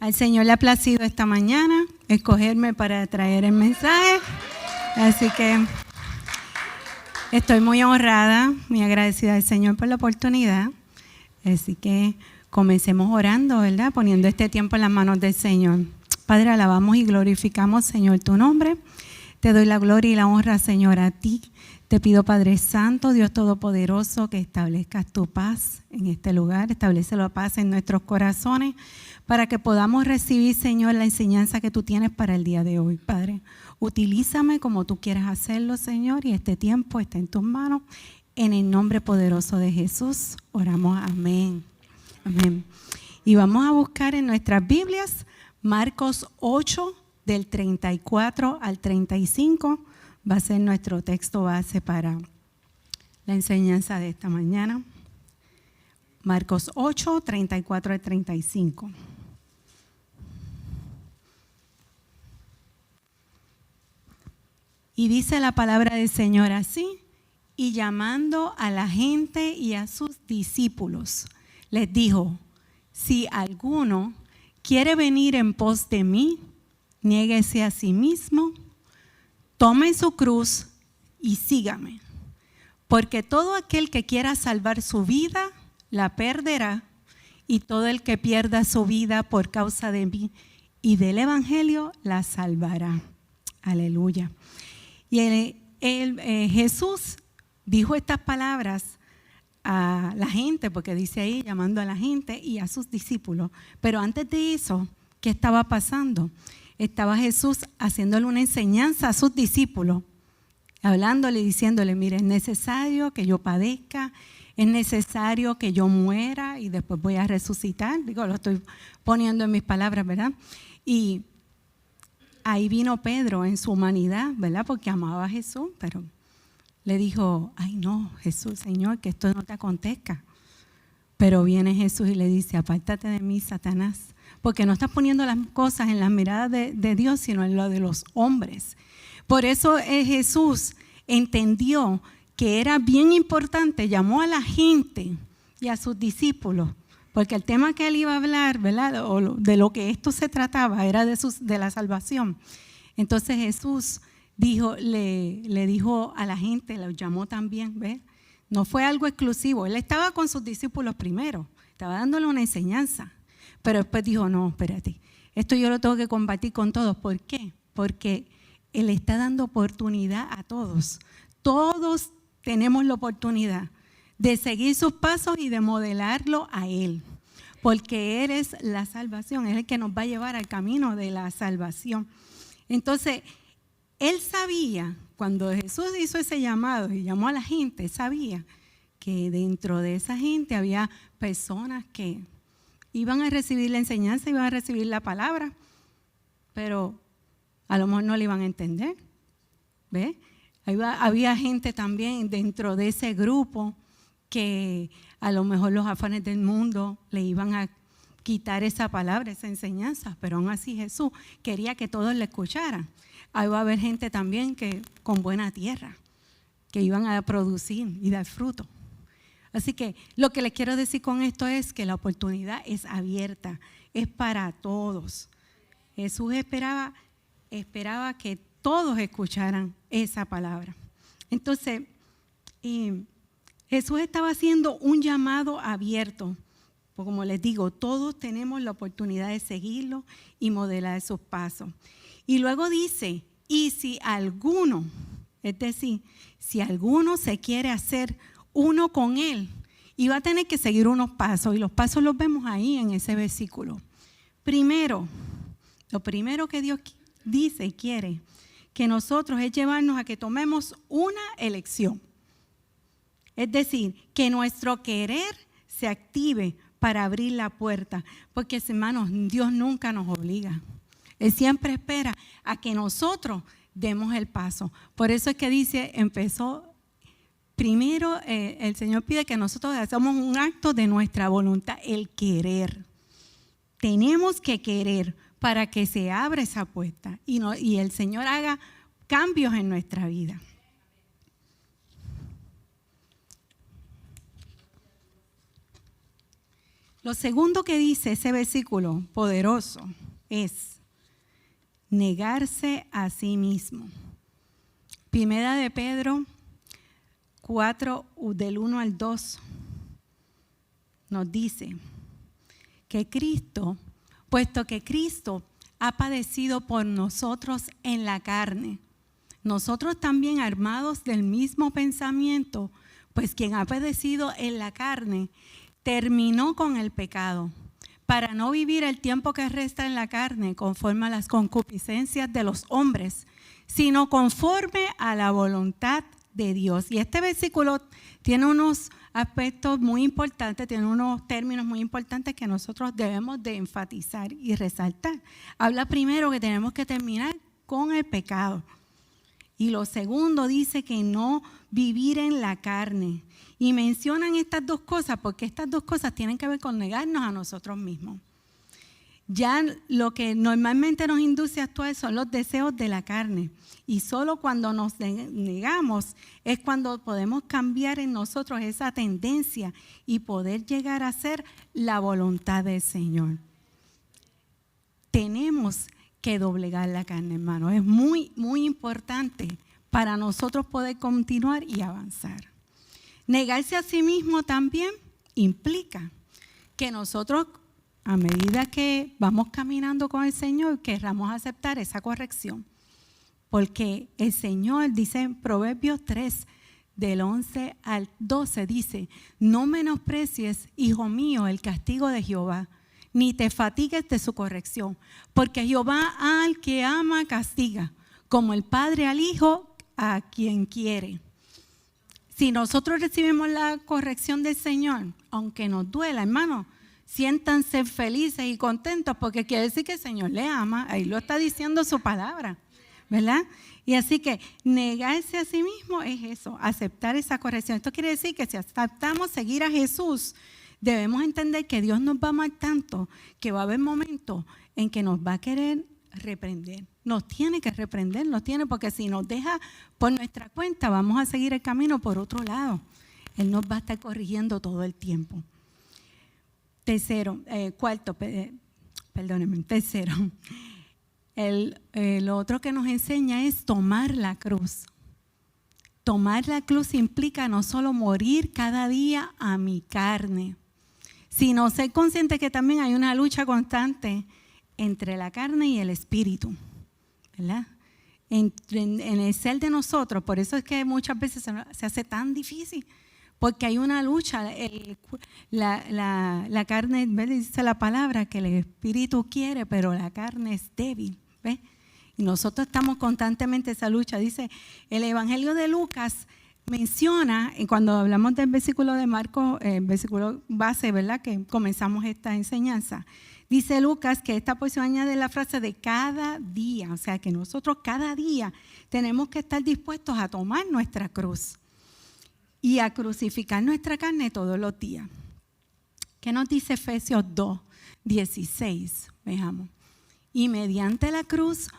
Al Señor le ha placido esta mañana escogerme para traer el mensaje. Así que estoy muy honrada, muy agradecida al Señor por la oportunidad. Así que comencemos orando, ¿verdad? Poniendo este tiempo en las manos del Señor. Padre, alabamos y glorificamos, Señor, tu nombre. Te doy la gloria y la honra, Señor, a ti. Te pido, Padre Santo, Dios Todopoderoso, que establezcas tu paz en este lugar, establece la paz en nuestros corazones, para que podamos recibir, Señor, la enseñanza que tú tienes para el día de hoy, Padre. Utilízame como tú quieras hacerlo, Señor, y este tiempo está en tus manos. En el nombre poderoso de Jesús, oramos. Amén. Amén. Y vamos a buscar en nuestras Biblias Marcos 8, del 34 al 35. Va a ser nuestro texto base para la enseñanza de esta mañana. Marcos 8, 34 al 35. Y dice la palabra del Señor así: y llamando a la gente y a sus discípulos, les dijo: si alguno quiere venir en pos de mí, niéguese a sí mismo, tome su cruz y sígame. Porque todo aquel que quiera salvar su vida, la perderá, y todo el que pierda su vida por causa de mí y del evangelio, la salvará. Aleluya. Y Jesús dijo estas palabras a la gente, porque dice ahí, llamando a la gente y a sus discípulos. Pero antes de eso, ¿qué estaba pasando? Estaba Jesús haciéndole una enseñanza a sus discípulos, hablándole, diciéndole: mire, es necesario que yo padezca, es necesario que yo muera y después voy a resucitar. Digo, lo estoy poniendo en mis palabras, ¿verdad? Y ahí vino Pedro en su humanidad, ¿verdad? Porque amaba a Jesús, pero le dijo: ay no, Jesús, Señor, que esto no te acontezca. Pero viene Jesús y le dice: apártate de mí, Satanás, porque no estás poniendo las cosas en las miradas de Dios, sino en lo de los hombres. Por eso Jesús entendió que era bien importante, llamó a la gente y a sus discípulos, porque el tema que él iba a hablar, ¿verdad?, o de lo que esto se trataba, era de la salvación. Entonces Jesús le dijo a la gente, los llamó también, ¿ves? No fue algo exclusivo. Él estaba con sus discípulos primero, estaba dándole una enseñanza, pero después dijo: no, espérate, esto yo lo tengo que compartir con todos. ¿Por qué? Porque Él está dando oportunidad a todos. Todos tenemos la oportunidad de seguir sus pasos y de modelarlo a Él, porque Él es la salvación, es el que nos va a llevar al camino de la salvación. Entonces, Él sabía, cuando Jesús hizo ese llamado y llamó a la gente, sabía que dentro de esa gente había personas que iban a recibir la enseñanza, iban a recibir la palabra, pero a lo mejor no la iban a entender. ¿Ves? Había gente también dentro de ese grupo que a lo mejor los afanes del mundo le iban a quitar esa palabra, esa enseñanza, pero aún así Jesús quería que todos le escucharan. Ahí va a haber gente también que con buena tierra, que iban a producir y dar fruto. Así que lo que les quiero decir con esto es que la oportunidad es abierta, es para todos. Jesús esperaba que todos escucharan esa palabra. Entonces, Jesús estaba haciendo un llamado abierto. Pues como les digo, todos tenemos la oportunidad de seguirlo y modelar sus pasos. Y luego dice: y si alguno, es decir, si alguno se quiere hacer uno con Él, y va a tener que seguir unos pasos, y los pasos los vemos ahí en ese versículo. Primero, lo primero que Dios dice y quiere que nosotros es llevarnos a que tomemos una elección. Es decir, que nuestro querer se active para abrir la puerta, porque, hermanos, Dios nunca nos obliga. Él siempre espera a que nosotros demos el paso. Por eso es que dice, primero el Señor pide que nosotros hagamos un acto de nuestra voluntad, el querer. Tenemos que querer para que se abra esa puerta y el Señor haga cambios en nuestra vida. Lo segundo que dice ese versículo poderoso es negarse a sí mismo. Primera de Pedro 4, del 1 al 2, nos dice que Cristo, puesto que Cristo ha padecido por nosotros en la carne, nosotros también armados del mismo pensamiento, pues quien ha padecido en la carne, terminó con el pecado, para no vivir el tiempo que resta en la carne conforme a las concupiscencias de los hombres, sino conforme a la voluntad de Dios. Y este versículo tiene unos aspectos muy importantes, tiene unos términos muy importantes que nosotros debemos de enfatizar y resaltar. Habla primero que tenemos que terminar con el pecado. Y lo segundo dice que no vivir en la carne. Y mencionan estas dos cosas porque estas dos cosas tienen que ver con negarnos a nosotros mismos. Ya lo que normalmente nos induce a actuar son los deseos de la carne. Y solo cuando nos negamos es cuando podemos cambiar en nosotros esa tendencia y poder llegar a ser la voluntad del Señor. Tenemos que doblegar la carne, hermano. Es muy, muy importante para nosotros poder continuar y avanzar. Negarse a sí mismo también implica que nosotros, a medida que vamos caminando con el Señor, querramos aceptar esa corrección. Porque el Señor dice en Proverbios 3, del 11 al 12, dice: no menosprecies, hijo mío, el castigo de Jehová, ni te fatigues de su corrección, porque Jehová al que ama castiga, como el padre al hijo a quien quiere. Si nosotros recibimos la corrección del Señor, aunque nos duela, hermano, siéntanse felices y contentos porque quiere decir que el Señor le ama. Ahí lo está diciendo su palabra, ¿verdad? Y así que negarse a sí mismo es eso, aceptar esa corrección. Esto quiere decir que si aceptamos seguir a Jesús, debemos entender que Dios nos va a amar tanto que va a haber momentos en que nos va a querer reprender. Nos tiene que reprender, porque si nos deja por nuestra cuenta, vamos a seguir el camino por otro lado. Él nos va a estar corrigiendo todo el tiempo. Tercero. El otro que nos enseña es tomar la cruz. Tomar la cruz implica no solo morir cada día a mi carne, sino ser consciente que también hay una lucha constante entre la carne y el espíritu, ¿verdad? En el ser de nosotros. Por eso es que muchas veces se hace tan difícil, porque hay una lucha. La carne, ¿ves? Dice la palabra que el espíritu quiere, pero la carne es débil, ¿ves? Y nosotros estamos constantemente en esa lucha. Dice el Evangelio de Lucas, menciona, cuando hablamos del versículo de Marcos, versículo base, ¿verdad?, que comenzamos esta enseñanza. Dice Lucas que esta porción añade la frase de cada día, o sea que nosotros cada día tenemos que estar dispuestos a tomar nuestra cruz y a crucificar nuestra carne todos los días. ¿Qué nos dice Efesios 2, 16? Veamos. Y mediante la cruz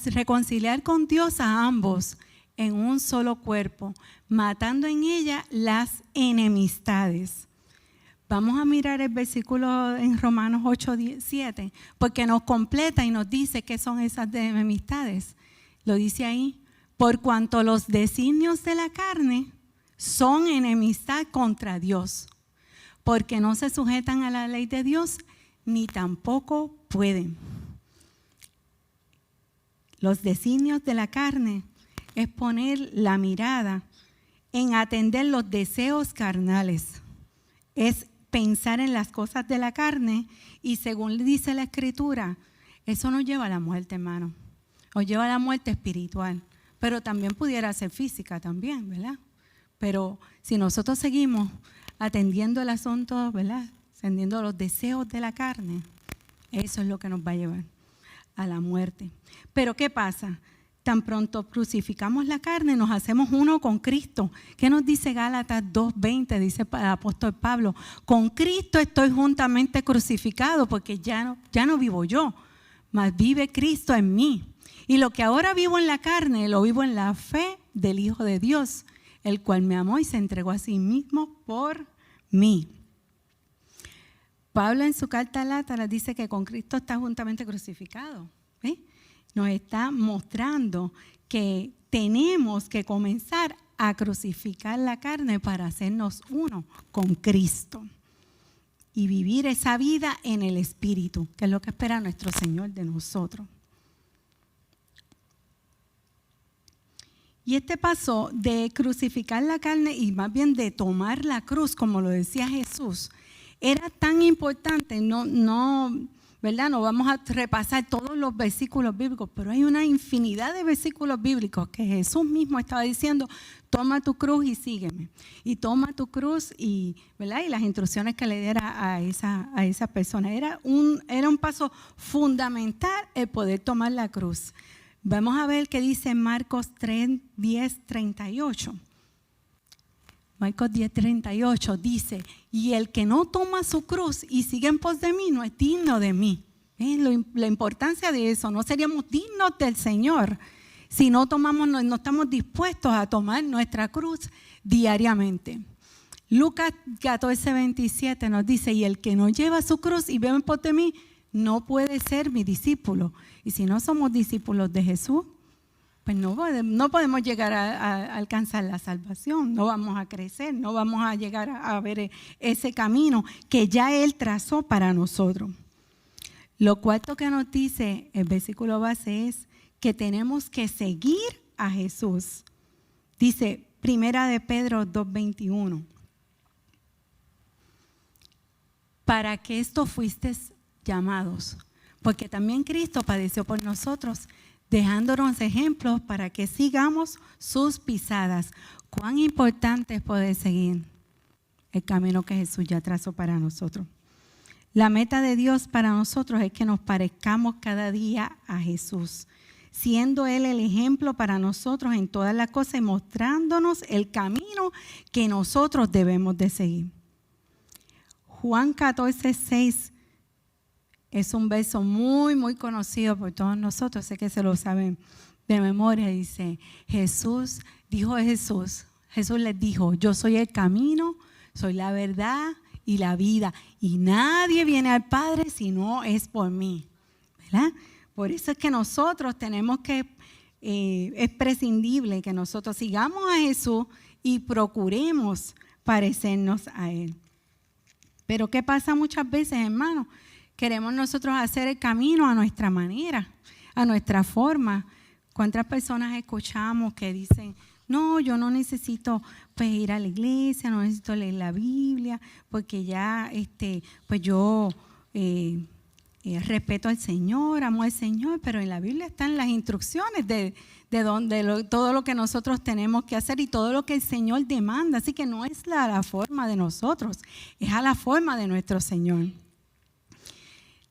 reconciliar con Dios a ambos en un solo cuerpo, matando en ella las enemistades. Vamos a mirar el versículo en Romanos 8, 7, porque nos completa y nos dice qué son esas enemistades. Lo dice ahí: por cuanto los designios de la carne son enemistad contra Dios, porque no se sujetan a la ley de Dios, ni tampoco pueden. Los designios de la carne es poner la mirada en atender los deseos carnales, es pensar en las cosas de la carne, y según dice la Escritura, eso nos lleva a la muerte, hermano. Nos lleva a la muerte espiritual, pero también pudiera ser física también, ¿verdad? Pero si nosotros seguimos atendiendo el asunto, ¿verdad?, atendiendo los deseos de la carne, eso es lo que nos va a llevar a la muerte. Pero ¿qué pasa? Tan pronto crucificamos la carne, nos hacemos uno con Cristo. ¿Qué nos dice Gálatas 2:20? Dice el apóstol Pablo: con Cristo estoy juntamente crucificado, porque ya no vivo yo, mas vive Cristo en mí. Y lo que ahora vivo en la carne, lo vivo en la fe del Hijo de Dios, el cual me amó y se entregó a sí mismo por mí. Pablo en su carta a Gálatas dice que con Cristo está juntamente crucificado. Nos está mostrando que tenemos que comenzar a crucificar la carne para hacernos uno con Cristo y vivir esa vida en el Espíritu, que es lo que espera nuestro Señor de nosotros. Y este paso de crucificar la carne y más bien de tomar la cruz, como lo decía Jesús, era tan importante. ¿Verdad? No vamos a repasar todos los versículos bíblicos, pero hay una infinidad de versículos bíblicos que Jesús mismo estaba diciendo: toma tu cruz y sígueme. Y toma tu cruz, y, ¿verdad? Y las instrucciones que le diera a esa persona. Era un paso fundamental el poder tomar la cruz. Vamos a ver qué dice Marcos 3, 10, 38. Marcos 10, 38 dice: y el que no toma su cruz y sigue en pos de mí no es digno de mí. La importancia de eso, no seríamos dignos del Señor si no estamos dispuestos a tomar nuestra cruz diariamente. Lucas 14, 27 nos dice: y el que no lleva su cruz y viene en pos de mí no puede ser mi discípulo. Y si no somos discípulos de Jesús, pues no podemos llegar a alcanzar la salvación, no vamos a crecer, no vamos a llegar a ver ese camino que ya Él trazó para nosotros. Lo cuarto que nos dice el versículo base es que tenemos que seguir a Jesús. Dice Primera de Pedro 2:21. Para que esto fuisteis llamados, porque también Cristo padeció por nosotros, dejándonos ejemplos para que sigamos sus pisadas. Cuán importante es poder seguir el camino que Jesús ya trazó para nosotros. La meta de Dios para nosotros es que nos parezcamos cada día a Jesús, siendo Él el ejemplo para nosotros en todas las cosas y mostrándonos el camino que nosotros debemos de seguir. Juan 14:6 es un verso muy, muy conocido por todos nosotros, sé que se lo saben de memoria. Dice: Jesús les dijo: yo soy el camino, soy la verdad y la vida, y nadie viene al Padre si no es por mí, ¿verdad? Por eso es que nosotros tenemos que, es prescindible que nosotros sigamos a Jesús y procuremos parecernos a Él. Pero ¿qué pasa muchas veces, hermanos? Queremos nosotros hacer el camino a nuestra manera, a nuestra forma. ¿Cuántas personas escuchamos que dicen: no, yo no necesito pues ir a la iglesia, no necesito leer la Biblia, porque ya pues yo respeto al Señor, amo al Señor, pero en la Biblia están las instrucciones de todo lo que nosotros tenemos que hacer y todo lo que el Señor demanda. Así que no es la forma de nosotros, es a la forma de nuestro Señor.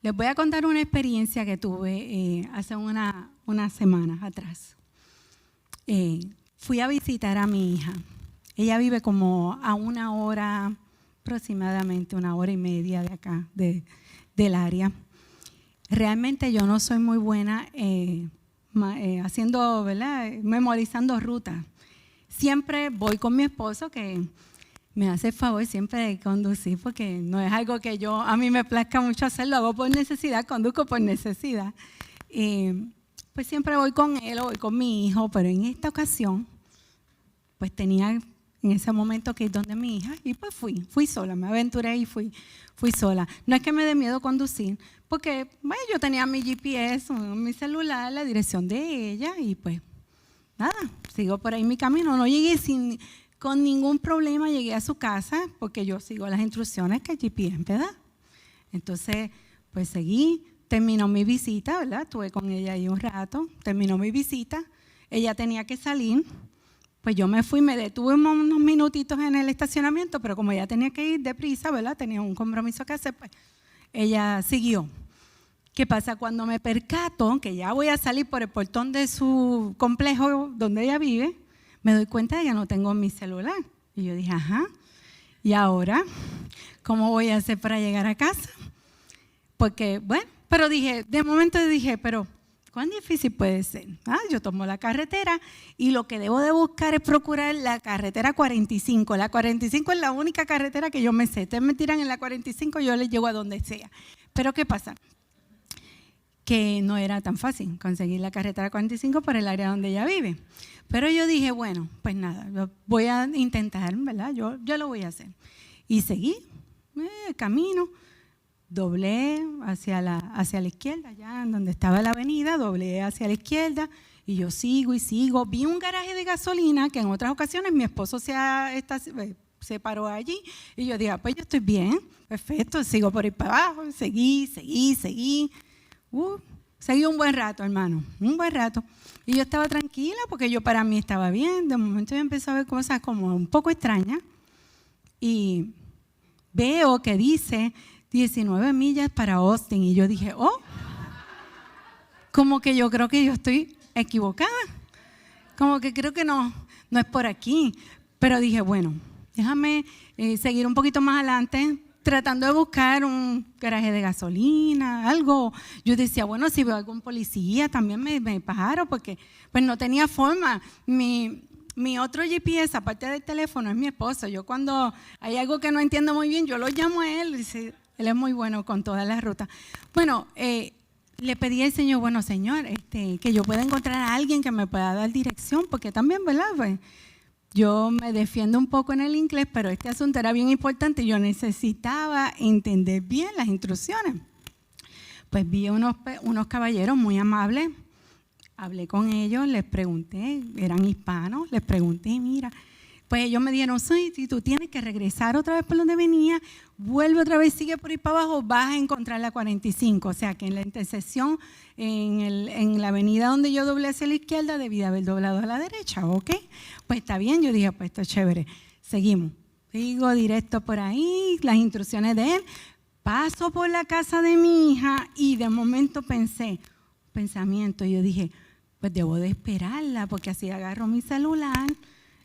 Les voy a contar una experiencia que tuve hace unas semanas atrás. Fui a visitar a mi hija. Ella vive como a una hora, aproximadamente 1 hora y media de acá, del área. Realmente yo no soy muy buena haciendo, ¿verdad?, memorizando rutas. Siempre voy con mi esposo, que me hace el favor siempre de conducir, porque no es algo que a mí me plazca mucho hacerlo, hago por necesidad, conduzco por necesidad. Pues siempre voy con él o voy con mi hijo, pero en esta ocasión, pues tenía en ese momento que ir donde mi hija, y pues fui sola, me aventuré y fui sola. No es que me dé miedo conducir, porque bueno, yo tenía mi GPS, mi celular, la dirección de ella, y pues nada, sigo por ahí mi camino. No llegué con ningún problema, llegué a su casa, porque yo sigo las instrucciones que el GPS me da. Entonces, pues seguí, terminó mi visita, ¿verdad? Estuve con ella ahí un rato, terminó mi visita, ella tenía que salir, pues yo me fui, me detuve unos minutitos en el estacionamiento, pero como ella tenía que ir deprisa, ¿verdad? Tenía un compromiso que hacer, pues ella siguió. ¿Qué pasa? Cuando me percato que ya voy a salir por el portón de su complejo donde ella vive, me doy cuenta de que no tengo mi celular. Y yo dije: ajá, ¿y ahora cómo voy a hacer para llegar a casa? Porque, bueno, pero de momento dije, pero ¿Cuán difícil puede ser? Yo tomo la carretera y lo que debo de buscar es procurar la carretera 45. La 45 es la única carretera que yo me sé. Ustedes me tiran en la 45, yo les llego a donde sea. Pero ¿qué pasa? Que no era tan fácil conseguir la carretera 45 por el área donde ella vive. Pero yo dije, bueno, pues nada, lo voy a intentar, ¿verdad? Yo lo voy a hacer. Y seguí el camino. Doblé hacia la izquierda, allá en donde estaba la avenida, doblé hacia la izquierda y yo sigo y sigo. Vi un garaje de gasolina que en otras ocasiones mi esposo se paró allí y yo dije, pues yo estoy bien, perfecto, sigo por ahí para abajo, seguí. Seguí un buen rato, hermano, un buen rato. Y yo estaba tranquila porque yo para mí estaba bien. De momento yo empecé a ver cosas como un poco extrañas y veo que dice 19 millas para Austin. Y yo dije, como que yo creo que yo estoy equivocada. Como que creo que no es por aquí. Pero dije, bueno, déjame seguir un poquito más adelante, tratando de buscar un garaje de gasolina, algo. Yo decía, bueno, si veo algún policía, también me paro, porque pues no tenía forma. Mi otro GPS, aparte del teléfono, es mi esposo. Yo cuando hay algo que no entiendo muy bien, yo lo llamo a él y dice, él es muy bueno con todas las rutas. Bueno, le pedí al Señor, bueno, Señor, que yo pueda encontrar a alguien que me pueda dar dirección, porque también, ¿verdad? Pues, yo me defiendo un poco en el inglés, pero este asunto era bien importante y yo necesitaba entender bien las instrucciones. Pues vi unos caballeros muy amables, hablé con ellos, les pregunté, eran hispanos, les pregunté, mira, pues ellos me dijeron, sí, si tú tienes que regresar otra vez por donde venía, vuelve otra vez, sigue por ahí para abajo, vas a encontrar la 45. O sea, que en la intersección, en la avenida donde yo doblé hacia la izquierda, debí haber doblado a la derecha, ¿ok? Pues está bien, yo dije, pues esto es chévere. Seguimos. Sigo directo por ahí, las instrucciones de él. Paso por la casa de mi hija y de momento pensamiento, yo dije, pues debo de esperarla, porque así agarro mi celular.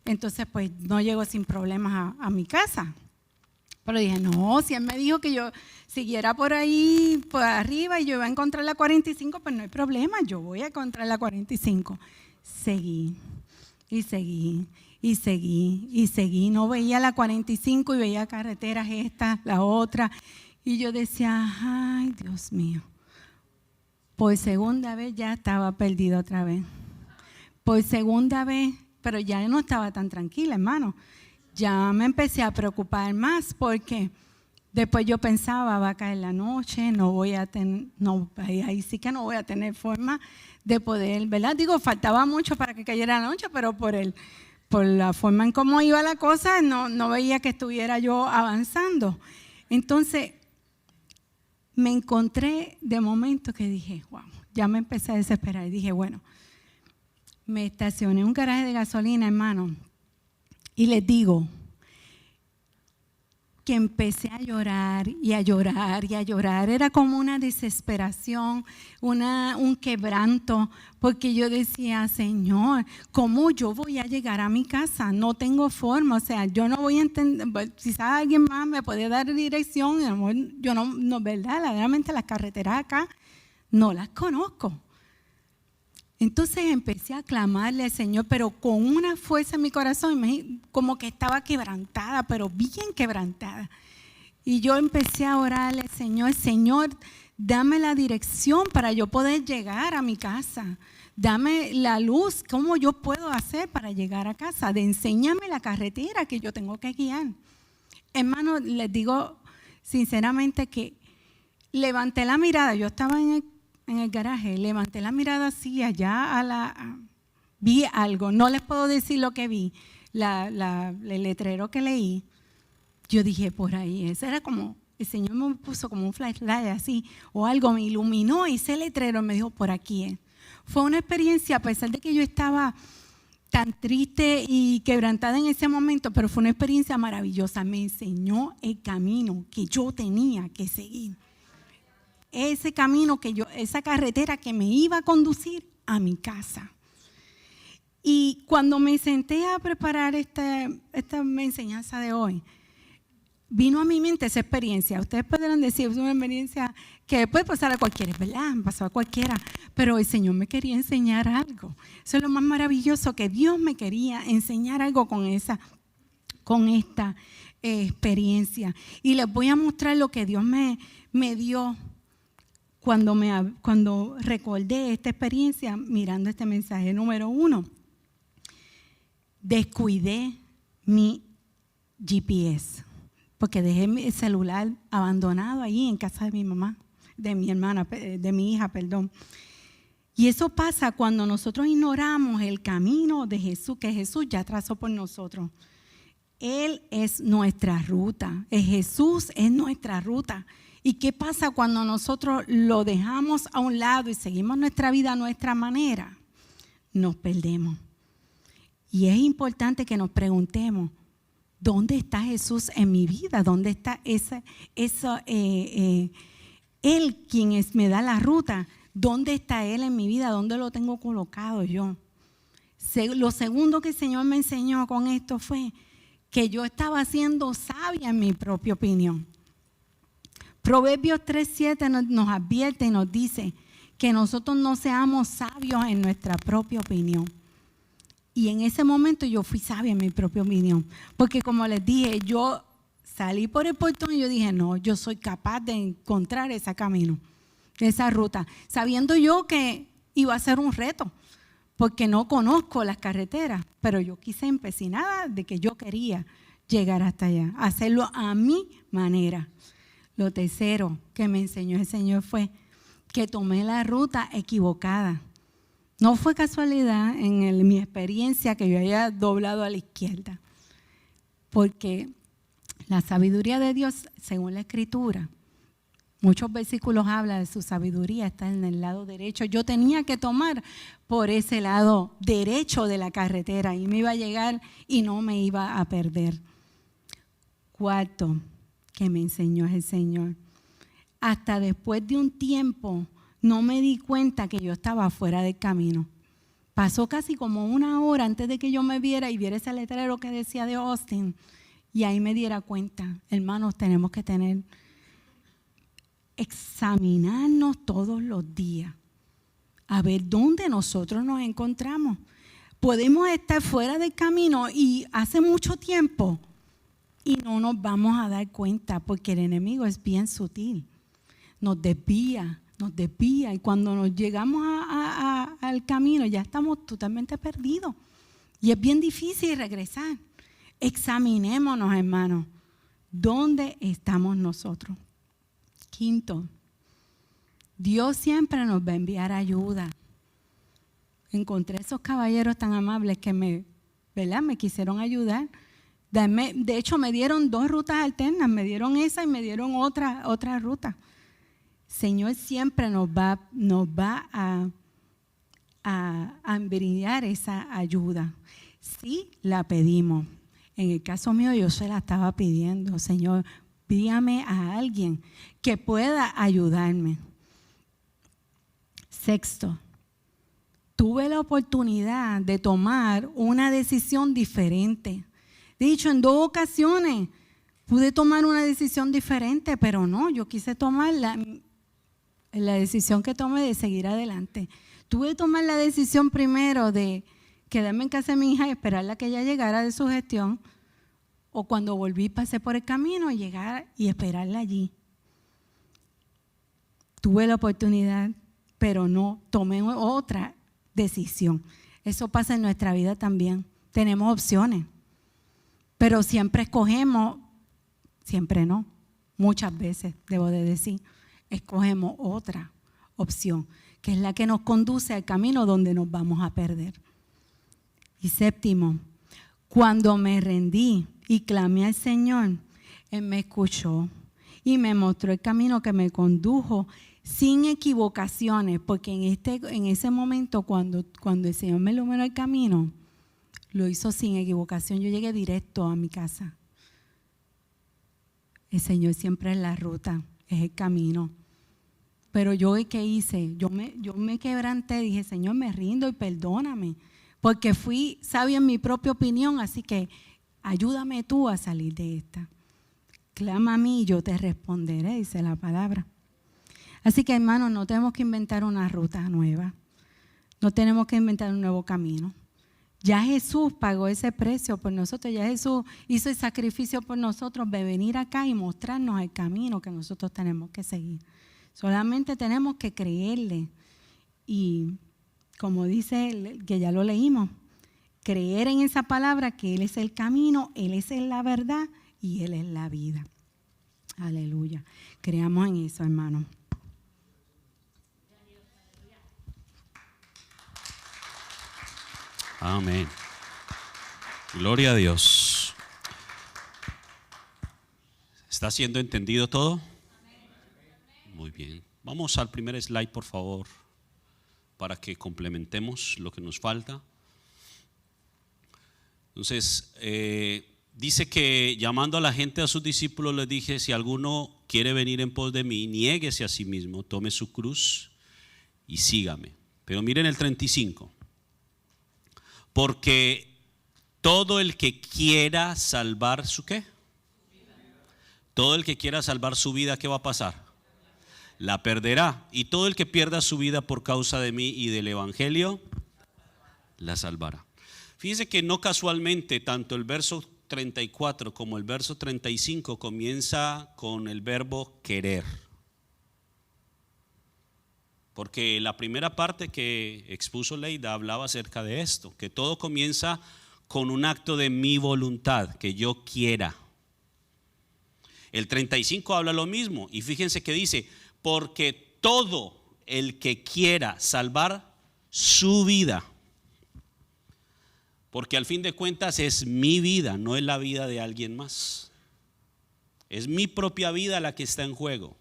Entonces, pues, no llego sin problemas a mi casa. Pero dije, no, si él me dijo que yo siguiera por ahí, por arriba, y yo iba a encontrar la 45, pues no hay problema, yo voy a encontrar la 45. Seguí, no veía la 45 y veía carreteras esta, la otra. Y yo decía, ay, Dios mío. Por segunda vez ya estaba perdido otra vez. Por segunda vez. Pero ya no estaba tan tranquila, hermano. Ya me empecé a preocupar más porque después yo pensaba, va a caer la noche, ahí sí que no voy a tener forma de poder, ¿verdad? Digo, faltaba mucho para que cayera la noche, pero por la forma en cómo iba la cosa, no veía que estuviera yo avanzando. Entonces, me encontré de momento que dije, wow, ya me empecé a desesperar y dije, bueno, me estacioné en un garaje de gasolina, hermano, y les digo que empecé a llorar y a llorar y a llorar. Era como una desesperación, un quebranto, porque yo decía, Señor, ¿cómo yo voy a llegar a mi casa? No tengo forma, o sea, yo no voy a entender, quizás alguien más me puede dar dirección, yo no, ¿verdad? Realmente las carreteras acá no las conozco. Entonces empecé a clamarle al Señor, pero con una fuerza en mi corazón, como que estaba quebrantada, pero bien quebrantada. Y yo empecé a orarle, Señor, dame la dirección para yo poder llegar a mi casa. Dame la luz, ¿cómo yo puedo hacer para llegar a casa? Enséñame la carretera que yo tengo que guiar. Hermano, les digo sinceramente que levanté la mirada, yo estaba en el garaje, levanté la mirada así allá vi algo, no les puedo decir lo que vi, el letrero que leí. Yo dije, por ahí, ese era como, el Señor me puso como un flashlight así, o algo me iluminó y ese letrero me dijo, por aquí es. Fue una experiencia, a pesar de que yo estaba tan triste y quebrantada en ese momento, pero fue una experiencia maravillosa, me enseñó el camino que yo tenía que seguir. Ese camino esa carretera que me iba a conducir a mi casa. Y cuando me senté a preparar esta enseñanza de hoy, vino a mi mente esa experiencia. Ustedes podrán decir, es una experiencia que puede pasar a cualquiera, es verdad, pasó a cualquiera, pero el Señor me quería enseñar algo. Eso es lo más maravilloso, que Dios me quería enseñar algo con esta experiencia. Y les voy a mostrar lo que Dios me dio cuando recordé esta experiencia mirando este mensaje. Número 1, descuidé mi GPS, porque dejé mi celular abandonado ahí en casa de mi mamá, de mi hija, perdón. Y eso pasa cuando nosotros ignoramos el camino de Jesús, que Jesús ya trazó por nosotros. Él es nuestra ruta, Jesús es nuestra ruta. ¿Y qué pasa cuando nosotros lo dejamos a un lado y seguimos nuestra vida a nuestra manera? Nos perdemos. Y es importante que nos preguntemos, ¿dónde está Jesús en mi vida? ¿Dónde está Él quien me da la ruta? ¿Dónde está Él en mi vida? ¿Dónde lo tengo colocado yo? Lo segundo que el Señor me enseñó con esto fue que yo estaba siendo sabia en mi propia opinión. Proverbios 3:7 nos advierte y nos dice que nosotros no seamos sabios en nuestra propia opinión. Y en ese momento yo fui sabia en mi propia opinión. Porque como les dije, yo salí por el portón y yo dije, no, yo soy capaz de encontrar ese camino, esa ruta. Sabiendo yo que iba a ser un reto, porque no conozco las carreteras. Pero yo quise empecinada de que yo quería llegar hasta allá, hacerlo a mi manera. Lo tercero que me enseñó el Señor fue que tomé la ruta equivocada. No fue casualidad en mi experiencia que yo haya doblado a la izquierda, porque la sabiduría de Dios, según la Escritura, muchos versículos hablan de su sabiduría, está en el lado derecho. Yo tenía que tomar por ese lado derecho de la carretera y me iba a llegar y no me iba a perder. Cuarto, que me enseñó el Señor. Hasta después de un tiempo no me di cuenta que yo estaba fuera del camino. Pasó casi como 1 hora antes de que yo me viera y viera ese letrero que decía de Austin y ahí me diera cuenta. Hermanos, tenemos que examinarnos todos los días a ver dónde nosotros nos encontramos. Podemos estar fuera del camino y hace mucho tiempo y no nos vamos a dar cuenta porque el enemigo es bien sutil. Nos desvía y cuando nos llegamos al camino ya estamos totalmente perdidos y es bien difícil regresar. Examinémonos, hermanos, ¿dónde estamos nosotros? Quinto, Dios siempre nos va a enviar ayuda. Encontré esos caballeros tan amables que me quisieron ayudar. De hecho, me dieron 2 rutas alternas, me dieron esa y me dieron otra ruta. Señor siempre nos va a brindar esa ayuda. Sí la pedimos. En el caso mío yo se la estaba pidiendo. Señor, pídame a alguien que pueda ayudarme. Sexto, tuve la oportunidad de tomar una decisión diferente. De hecho, en 2 ocasiones pude tomar una decisión diferente, pero no, yo quise tomar la decisión que tomé de seguir adelante. Tuve que tomar la decisión primero de quedarme en casa de mi hija y esperarla que ella llegara de su gestión, o cuando volví pasé por el camino, llegar y esperarla allí. Tuve la oportunidad, pero no tomé otra decisión. Eso pasa en nuestra vida también. Tenemos opciones, pero siempre escogemos, siempre no, muchas veces debo de decir, escogemos otra opción, que es la que nos conduce al camino donde nos vamos a perder. Y séptimo, cuando me rendí y clamé al Señor, Él me escuchó y me mostró el camino que me condujo sin equivocaciones, porque en ese momento cuando el Señor me iluminó el camino, lo hizo sin equivocación. Yo llegué directo a mi casa. El Señor siempre es la ruta, es el camino. Pero yo, ¿qué hice? Yo me quebranté, dije, Señor, me rindo y perdóname, porque fui sabia en mi propia opinión, así que ayúdame tú a salir de esta. Clama a mí y yo te responderé, dice la palabra. Así que, hermanos, no tenemos que inventar una ruta nueva. No tenemos que inventar un nuevo camino. Ya Jesús pagó ese precio por nosotros. Ya Jesús hizo el sacrificio por nosotros de venir acá y mostrarnos el camino que nosotros tenemos que seguir. Solamente tenemos que creerle. Y como dice, que ya lo leímos, creer en esa palabra que Él es el camino, Él es la verdad y Él es la vida. Aleluya. Creamos en eso, hermano. Amén. Gloria a Dios. ¿Está siendo entendido todo? Muy bien. Vamos al primer slide, por favor, para que complementemos lo que nos falta. Entonces, dice que llamando a la gente, a sus discípulos, les dije: si alguno quiere venir en pos de mí, niéguese a sí mismo, tome su cruz y sígame. Pero miren el 35. Porque todo el que quiera salvar su ¿qué? Todo el que quiera salvar su vida, ¿qué va a pasar? La perderá. Y todo el que pierda su vida por causa de mí y del evangelio, la salvará. Fíjense que no casualmente tanto el verso 34 como el verso 35 comienza con el verbo querer. Porque la primera parte que expuso Leida hablaba acerca de esto, que todo comienza con un acto de mi voluntad, que yo quiera. El 35 habla lo mismo y fíjense que dice: porque todo el que quiera salvar su vida, porque al fin de cuentas es mi vida, no es la vida de alguien más. Es mi propia vida la que está en juego.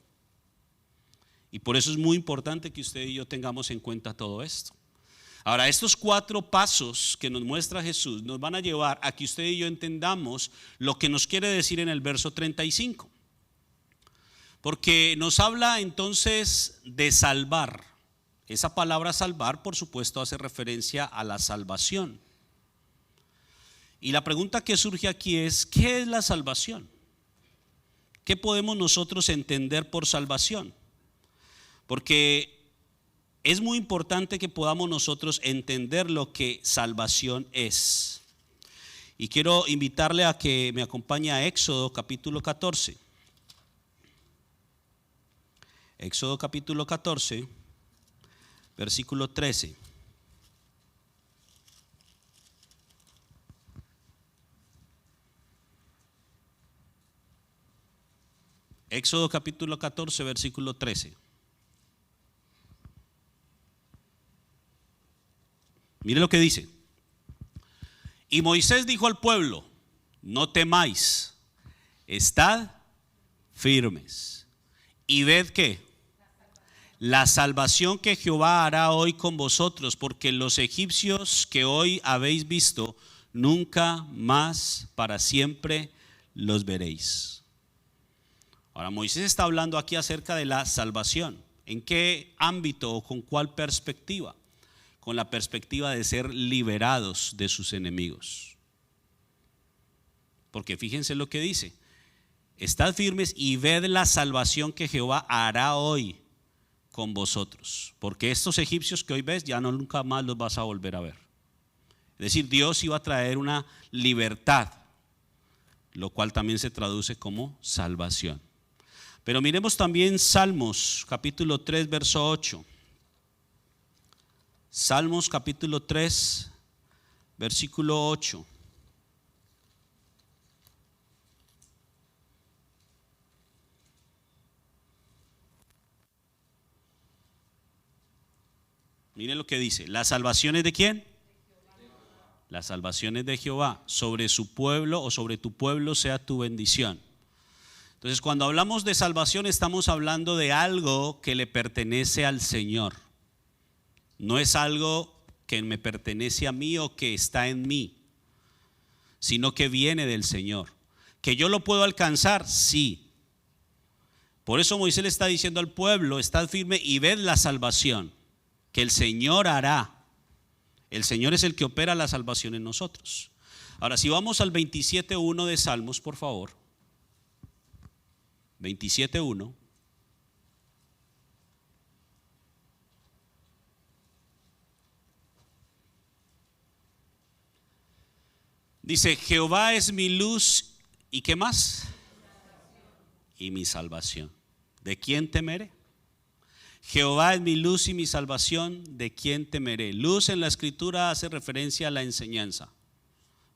Y por eso es muy importante que usted y yo tengamos en cuenta todo esto. Ahora, estos 4 pasos que nos muestra Jesús nos van a llevar a que usted y yo entendamos lo que nos quiere decir en el verso 35. Porque nos habla entonces de salvar. Esa palabra salvar, por supuesto, hace referencia a la salvación. Y la pregunta que surge aquí es: ¿qué es la salvación? ¿Qué podemos nosotros entender por salvación? Porque es muy importante que podamos nosotros entender lo que salvación es. Y quiero invitarle a que me acompañe a Éxodo capítulo 14. Éxodo capítulo 14, versículo 13. Éxodo capítulo 14, versículo 13. Mire lo que dice. Y Moisés dijo al pueblo: no temáis, estad firmes y ved que la salvación que Jehová hará hoy con vosotros, porque los egipcios que hoy habéis visto, nunca más para siempre los veréis. Ahora, Moisés está hablando aquí acerca de la salvación. ¿En qué ámbito o con cuál perspectiva? Con la perspectiva de ser liberados de sus enemigos. Porque fíjense lo que dice: estad firmes y ved la salvación que Jehová hará hoy con vosotros. Porque estos egipcios que hoy ves, ya no nunca más los vas a volver a ver. Es decir, Dios iba a traer una libertad, lo cual también se traduce como salvación. Pero miremos también Salmos capítulo 3, verso 8. Salmos capítulo 3, versículo 8. Miren lo que dice: ¿las salvaciones de quién? Las salvaciones de Jehová, sobre su pueblo o sobre tu pueblo sea tu bendición. Entonces, cuando hablamos de salvación, estamos hablando de algo que le pertenece al Señor. No es algo que me pertenece a mí o que está en mí, sino que viene del Señor. ¿Que yo lo puedo alcanzar? Sí. Por eso Moisés le está diciendo al pueblo: estad firme y ved la salvación que el Señor hará. El Señor es el que opera la salvación en nosotros. Ahora, si vamos al 27:1 de Salmos, por favor. 27:1. Dice, Jehová es mi luz y ¿qué más? Y mi salvación. ¿De quién temeré? Jehová es mi luz y mi salvación, ¿de quién temeré? Luz en la escritura hace referencia a la enseñanza.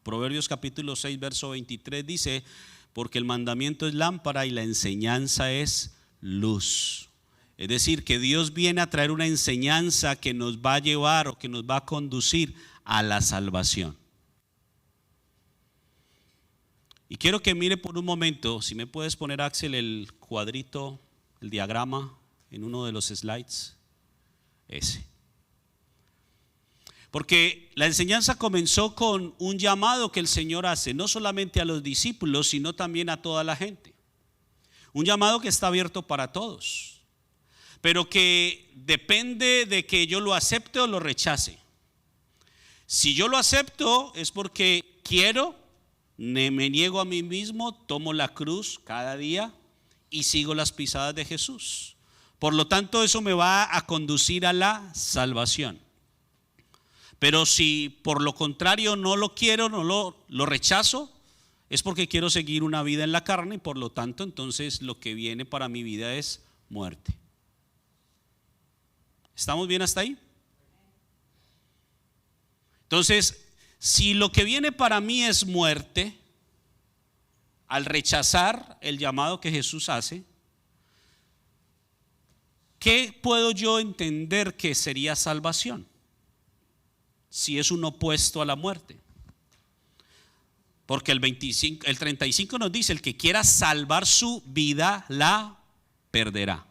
Proverbios capítulo 6, verso 23 dice, porque el mandamiento es lámpara y la enseñanza es luz. Es decir, que Dios viene a traer una enseñanza que nos va a llevar o que nos va a conducir a la salvación. Y quiero que mire por un momento, si me puedes poner, Axel, el cuadrito, el diagrama en uno de los slides, ese. Porque la enseñanza comenzó con un llamado que el Señor hace, no solamente a los discípulos, sino también a toda la gente. Un llamado que está abierto para todos, pero que depende de que yo lo acepte o lo rechace. Si yo lo acepto es porque quiero, me niego a mí mismo, tomo la cruz cada día y sigo las pisadas de Jesús. Por lo tanto, eso me va a conducir a la salvación. Pero si por lo contrario no lo quiero, no lo rechazo, es porque quiero seguir una vida en la carne y por lo tanto entonces lo que viene para mi vida es muerte. ¿Estamos bien hasta ahí? Entonces, si lo que viene para mí es muerte, al rechazar el llamado que Jesús hace, ¿qué puedo yo entender que sería salvación? Si es un opuesto a la muerte. Porque el 35 nos dice, el que quiera salvar su vida, la perderá.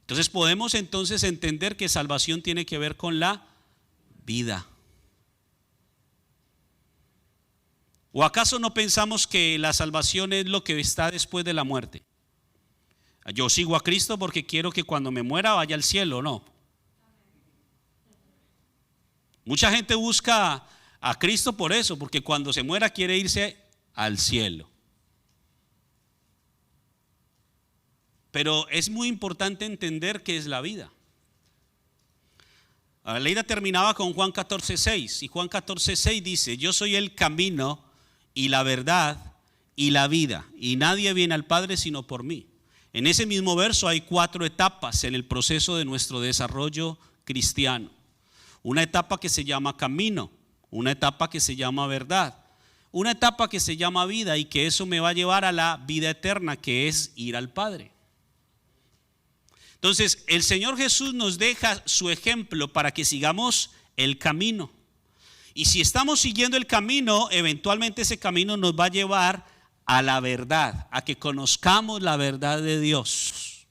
Entonces podemos entonces entender que salvación tiene que ver con la vida. ¿O acaso no pensamos que la salvación es lo que está después de la muerte? Yo sigo a Cristo porque quiero que cuando me muera vaya al cielo, ¿no? Mucha gente busca a Cristo por eso, porque cuando se muera quiere irse al cielo. Pero es muy importante entender qué es la vida. La Leida terminaba con Juan 14:6 y Juan 14:6 dice, yo soy el camino y la verdad y la vida y nadie viene al Padre sino por mí. En ese mismo verso hay 4 etapas en el proceso de nuestro desarrollo cristiano. Una etapa que se llama camino, una etapa que se llama verdad, una etapa que se llama vida y que eso me va a llevar a la vida eterna que es ir al Padre. Entonces, el Señor Jesús nos deja su ejemplo para que sigamos el camino. Y si estamos siguiendo el camino, eventualmente ese camino nos va a llevar a la verdad, a que conozcamos la verdad de Dios.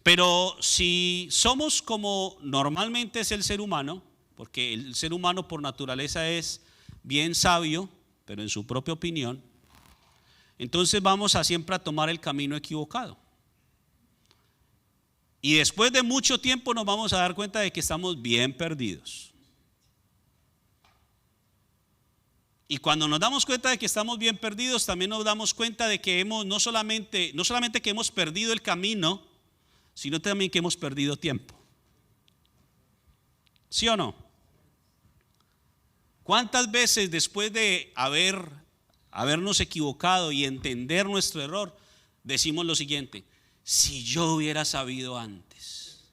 Pero si somos como normalmente es el ser humano, porque el ser humano por naturaleza es bien sabio, pero en su propia opinión, entonces vamos a siempre a tomar el camino equivocado. Y después de mucho tiempo nos vamos a dar cuenta de que estamos bien perdidos. Y cuando nos damos cuenta de que estamos bien perdidos, también nos damos cuenta de que no solamente que hemos perdido el camino, sino también que hemos perdido tiempo. ¿Sí o no? ¿Cuántas veces después de habernos equivocado y entender nuestro error, decimos lo siguiente: si yo hubiera sabido antes,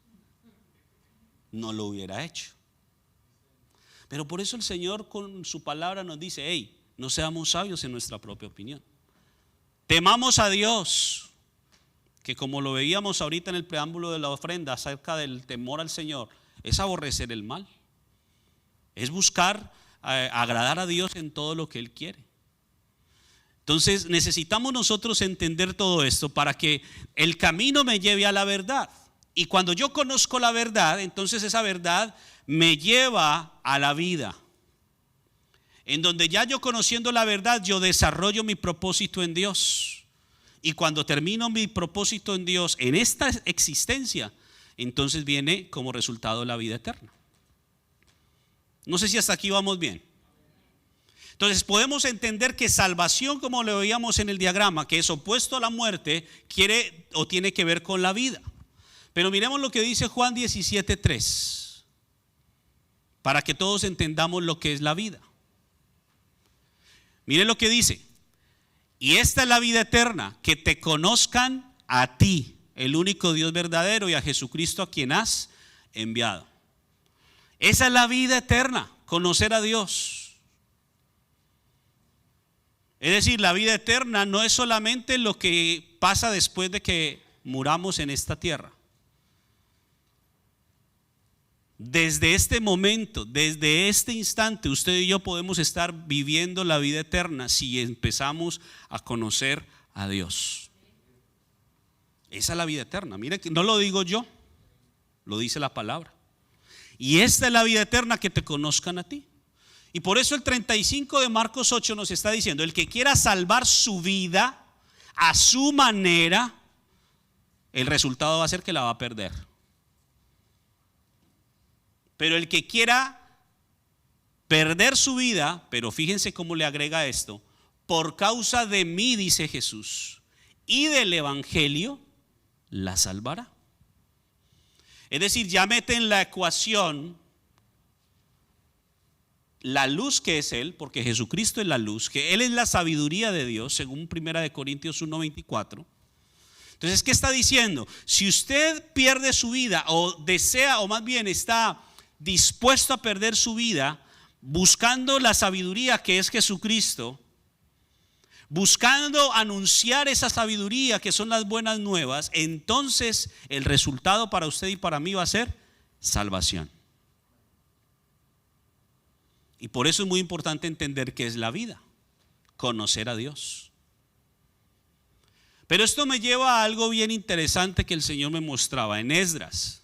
no lo hubiera hecho? Pero por eso el Señor con su palabra nos dice: hey, no seamos sabios en nuestra propia opinión. Temamos a Dios, que como lo veíamos ahorita en el preámbulo de la ofrenda acerca del temor al Señor, es aborrecer el mal, es buscar agradar a Dios en todo lo que Él quiere. Entonces necesitamos nosotros entender todo esto para que el camino me lleve a la verdad. Y cuando yo conozco la verdad, entonces esa verdad me lleva a la vida. En donde ya yo conociendo la verdad, yo desarrollo mi propósito en Dios. Y cuando termino mi propósito en Dios, en esta existencia, entonces viene como resultado la vida eterna. No sé si hasta aquí vamos bien. Entonces podemos entender que salvación, como lo veíamos en el diagrama, que es opuesto a la muerte, quiere o tiene que ver con la vida. Pero miremos lo que dice Juan 17:3, para que todos entendamos lo que es la vida. Mire lo que dice: y esta es la vida eterna, que te conozcan a ti, el único Dios verdadero, y a Jesucristo a quien has enviado. Esa es la vida eterna, conocer a Dios. Es decir, la vida eterna no es solamente lo que pasa después de que muramos en esta tierra. Desde este momento, desde este instante, usted y yo podemos estar viviendo la vida eterna si empezamos a conocer a Dios. Esa es la vida eterna. Mire que no lo digo yo, lo dice la palabra. Y esta es la vida eterna, que te conozcan a ti. Y por eso el 35 de Marcos 8 nos está diciendo: el que quiera salvar su vida a su manera, el resultado va a ser que la va a perder. Pero el que quiera perder su vida, pero fíjense cómo le agrega esto: por causa de mí, dice Jesús, y del evangelio, la salvará. Es decir, ya mete en la ecuación la luz que es Él, porque Jesucristo es la luz, que Él es la sabiduría de Dios, según 1 Corintios 1:24. Entonces, ¿qué está diciendo? Si usted pierde su vida, o desea, o más bien está dispuesto a perder su vida, buscando la sabiduría que es Jesucristo, buscando anunciar esa sabiduría que son las buenas nuevas, entonces el resultado para usted y para mí va a ser salvación. Y por eso es muy importante entender qué es la vida, conocer a Dios. Pero esto me lleva a algo bien interesante que el Señor me mostraba en Esdras.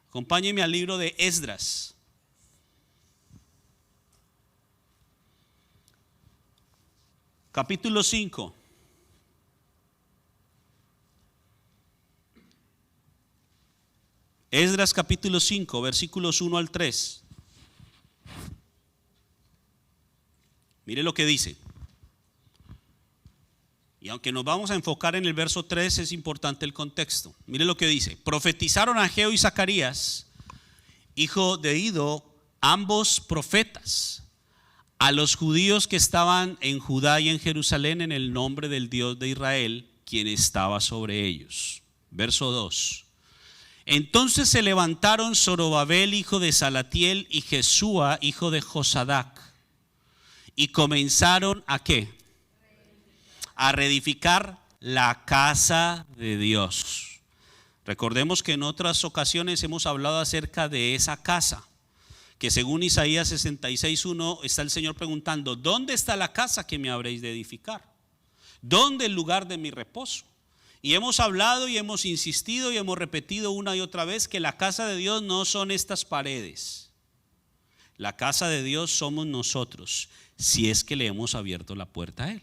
Acompáñenme al libro de Esdras. Capítulo 5. Esdras capítulo 5, versículos 1 al 3. Mire lo que dice. Y aunque nos vamos a enfocar en el verso 3, es importante el contexto. Mire lo que dice: profetizaron Ageo y Zacarías, hijo de Ido, ambos profetas, a los judíos que estaban en Judá y en Jerusalén, en el nombre del Dios de Israel, quien estaba sobre ellos. Verso 2. Entonces se levantaron Zorobabel, hijo de Salatiel, y Jesúa, hijo de Josadac, y comenzaron ¿a qué? A reedificar la casa de Dios. Recordemos que en otras ocasiones hemos hablado acerca de esa casa, que según Isaías 66:1 está el Señor preguntando: ¿dónde está la casa que me habréis de edificar? ¿Dónde el lugar de mi reposo? Y hemos hablado y hemos insistido y hemos repetido una y otra vez que la casa de Dios no son estas paredes. La casa de Dios somos nosotros, si es que le hemos abierto la puerta a Él.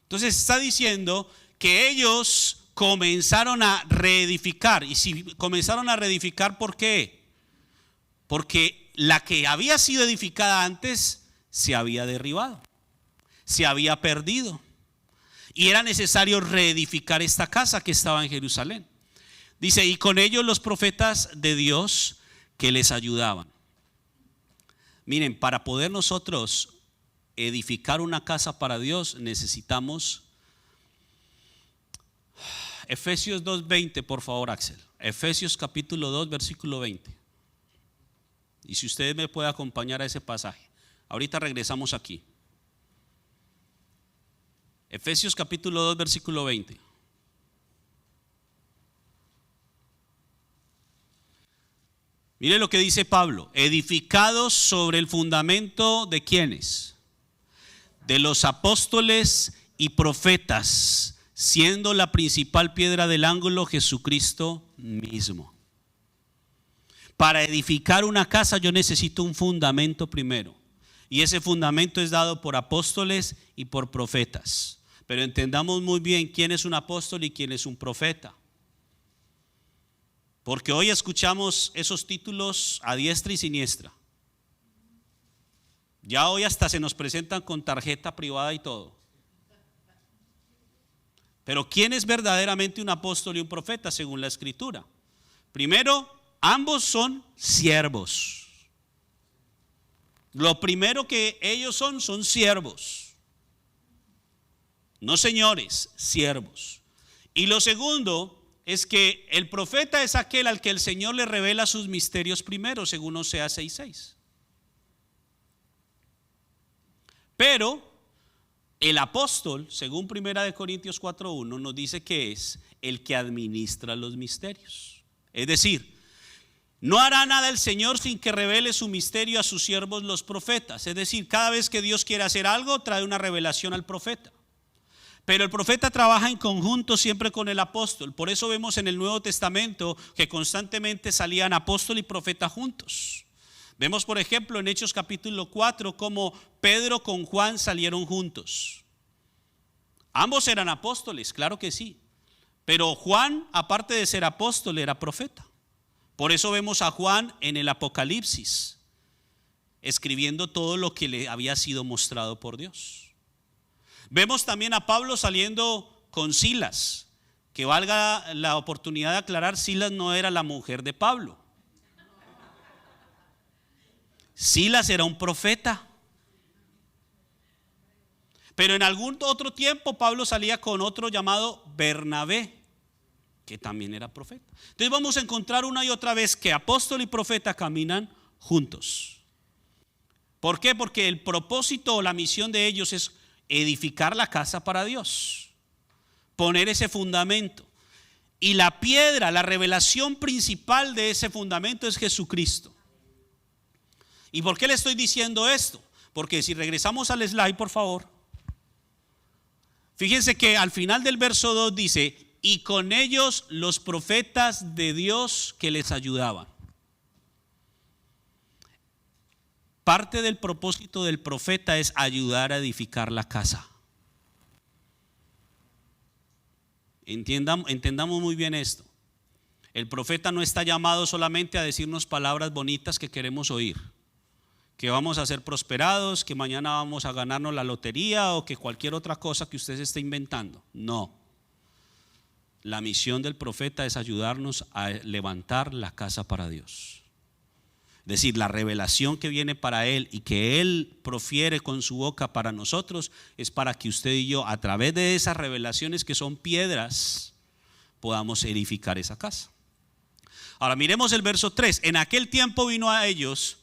Entonces está diciendo que ellos comenzaron a reedificar. Y si comenzaron a reedificar, ¿por qué? Porque la que había sido edificada antes se había derribado, se había perdido, y era necesario reedificar esta casa que estaba en Jerusalén. Dice: y con ellos los profetas de Dios que les ayudaban. Miren, para poder nosotros edificar una casa para Dios necesitamos Efesios 2:20, por favor, Axel. Efesios capítulo 2, versículo 20. Y si usted me puede acompañar a ese pasaje. Ahorita regresamos aquí. Efesios capítulo 2, versículo 20. Mire lo que dice Pablo: edificados sobre el fundamento de ¿quiénes? De los apóstoles y profetas, siendo la principal piedra del ángulo Jesucristo mismo. Para edificar una casa yo necesito un fundamento primero, y ese fundamento es dado por apóstoles y por profetas. Pero entendamos muy bien quién es un apóstol y quién es un profeta, porque hoy escuchamos esos títulos a diestra y siniestra. Ya hoy hasta se nos presentan con tarjeta privada y todo. Pero ¿quién es verdaderamente un apóstol y un profeta según la Escritura? Primero, ambos son siervos. Lo primero que ellos son siervos. No señores, siervos. Y lo segundo es que el profeta es aquel al que el Señor le revela sus misterios primero, según Oseas 6:6. Pero el apóstol, según 1 Corintios 4:1, nos dice que es el que administra los misterios. Es decir, no hará nada el Señor sin que revele su misterio a sus siervos los profetas. Es decir, cada vez que Dios quiere hacer algo, trae una revelación al profeta. Pero el profeta trabaja en conjunto siempre con el apóstol. Por eso vemos en el Nuevo Testamento que constantemente salían apóstol y profeta juntos. Vemos, por ejemplo, en Hechos capítulo 4, cómo Pedro con Juan salieron juntos. Ambos eran apóstoles, claro que sí. Pero Juan, aparte de ser apóstol, era profeta. Por eso vemos a Juan en el Apocalipsis, escribiendo todo lo que le había sido mostrado por Dios. Vemos también a Pablo saliendo con Silas, que valga la oportunidad de aclarar, Silas no era la mujer de Pablo. Silas era un profeta. Pero en algún otro tiempo Pablo salía con otro llamado Bernabé, que también era profeta. Entonces vamos a encontrar una y otra vez que apóstol y profeta caminan juntos. ¿Por qué? Porque el propósito o la misión de ellos es edificar la casa para Dios, poner ese fundamento. Y la piedra, la revelación principal de ese fundamento es Jesucristo. ¿Y por qué le estoy diciendo esto? Porque si regresamos al slide, por favor, fíjense que al final del verso 2 dice: y con ellos los profetas de Dios que les ayudaban. Parte del propósito del profeta es ayudar a edificar la casa. Entendamos muy bien esto. El profeta no está llamado solamente a decirnos palabras bonitas que queremos oír, que vamos a ser prosperados, que mañana vamos a ganarnos la lotería o que cualquier otra cosa que usted se esté inventando. No. La misión del profeta es ayudarnos a levantar la casa para Dios. Es decir, la revelación que viene para Él y que Él profiere con su boca para nosotros es para que usted y yo, a través de esas revelaciones que son piedras, podamos edificar esa casa. Ahora miremos el verso 3. En aquel tiempo vino a ellos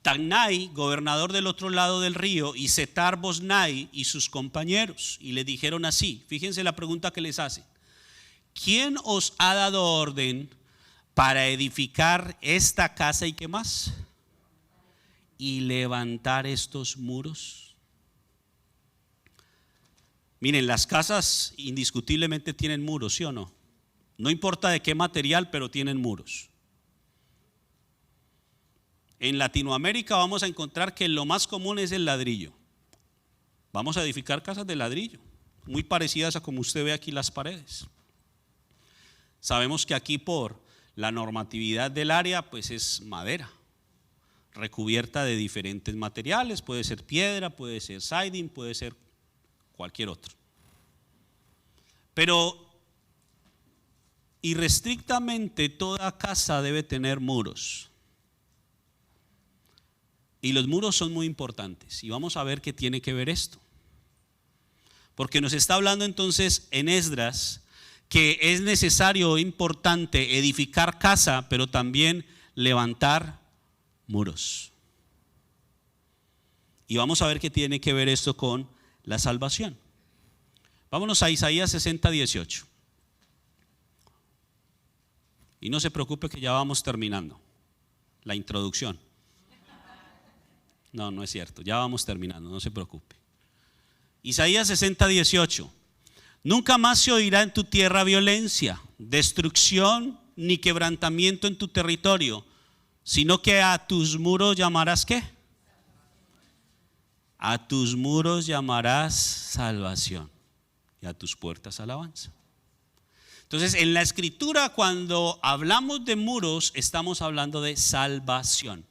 Tagnai, gobernador del otro lado del río, y Setar-Boznai y sus compañeros, y le dijeron así. Fíjense la pregunta que les hacen: ¿quién os ha dado orden para edificar esta casa y qué más? Y levantar estos muros. Miren, las casas indiscutiblemente tienen muros, ¿sí o no? No importa de qué material, pero tienen muros. En Latinoamérica vamos a encontrar que lo más común es el ladrillo. Vamos a edificar casas de ladrillo, muy parecidas a como usted ve aquí las paredes. Sabemos que aquí por la normatividad del área pues es madera, recubierta de diferentes materiales, puede ser piedra, puede ser siding, puede ser cualquier otro. Pero irrestrictamente toda casa debe tener muros. Y los muros son muy importantes y vamos a ver qué tiene que ver esto. Porque nos está hablando entonces en Esdras que es necesario o importante edificar casa, pero también levantar muros. Y vamos a ver qué tiene que ver esto con la salvación. Vámonos a Isaías 60:18. Y no se preocupe que ya vamos terminando la introducción. No, no es cierto, ya vamos terminando, no se preocupe. Isaías 60:18. Nunca más se oirá en tu tierra violencia, destrucción ni quebrantamiento en tu territorio, sino que a tus muros llamarás ¿qué? A tus muros llamarás salvación y a tus puertas alabanza. Entonces, en la Escritura, cuando hablamos de muros, estamos hablando de salvación.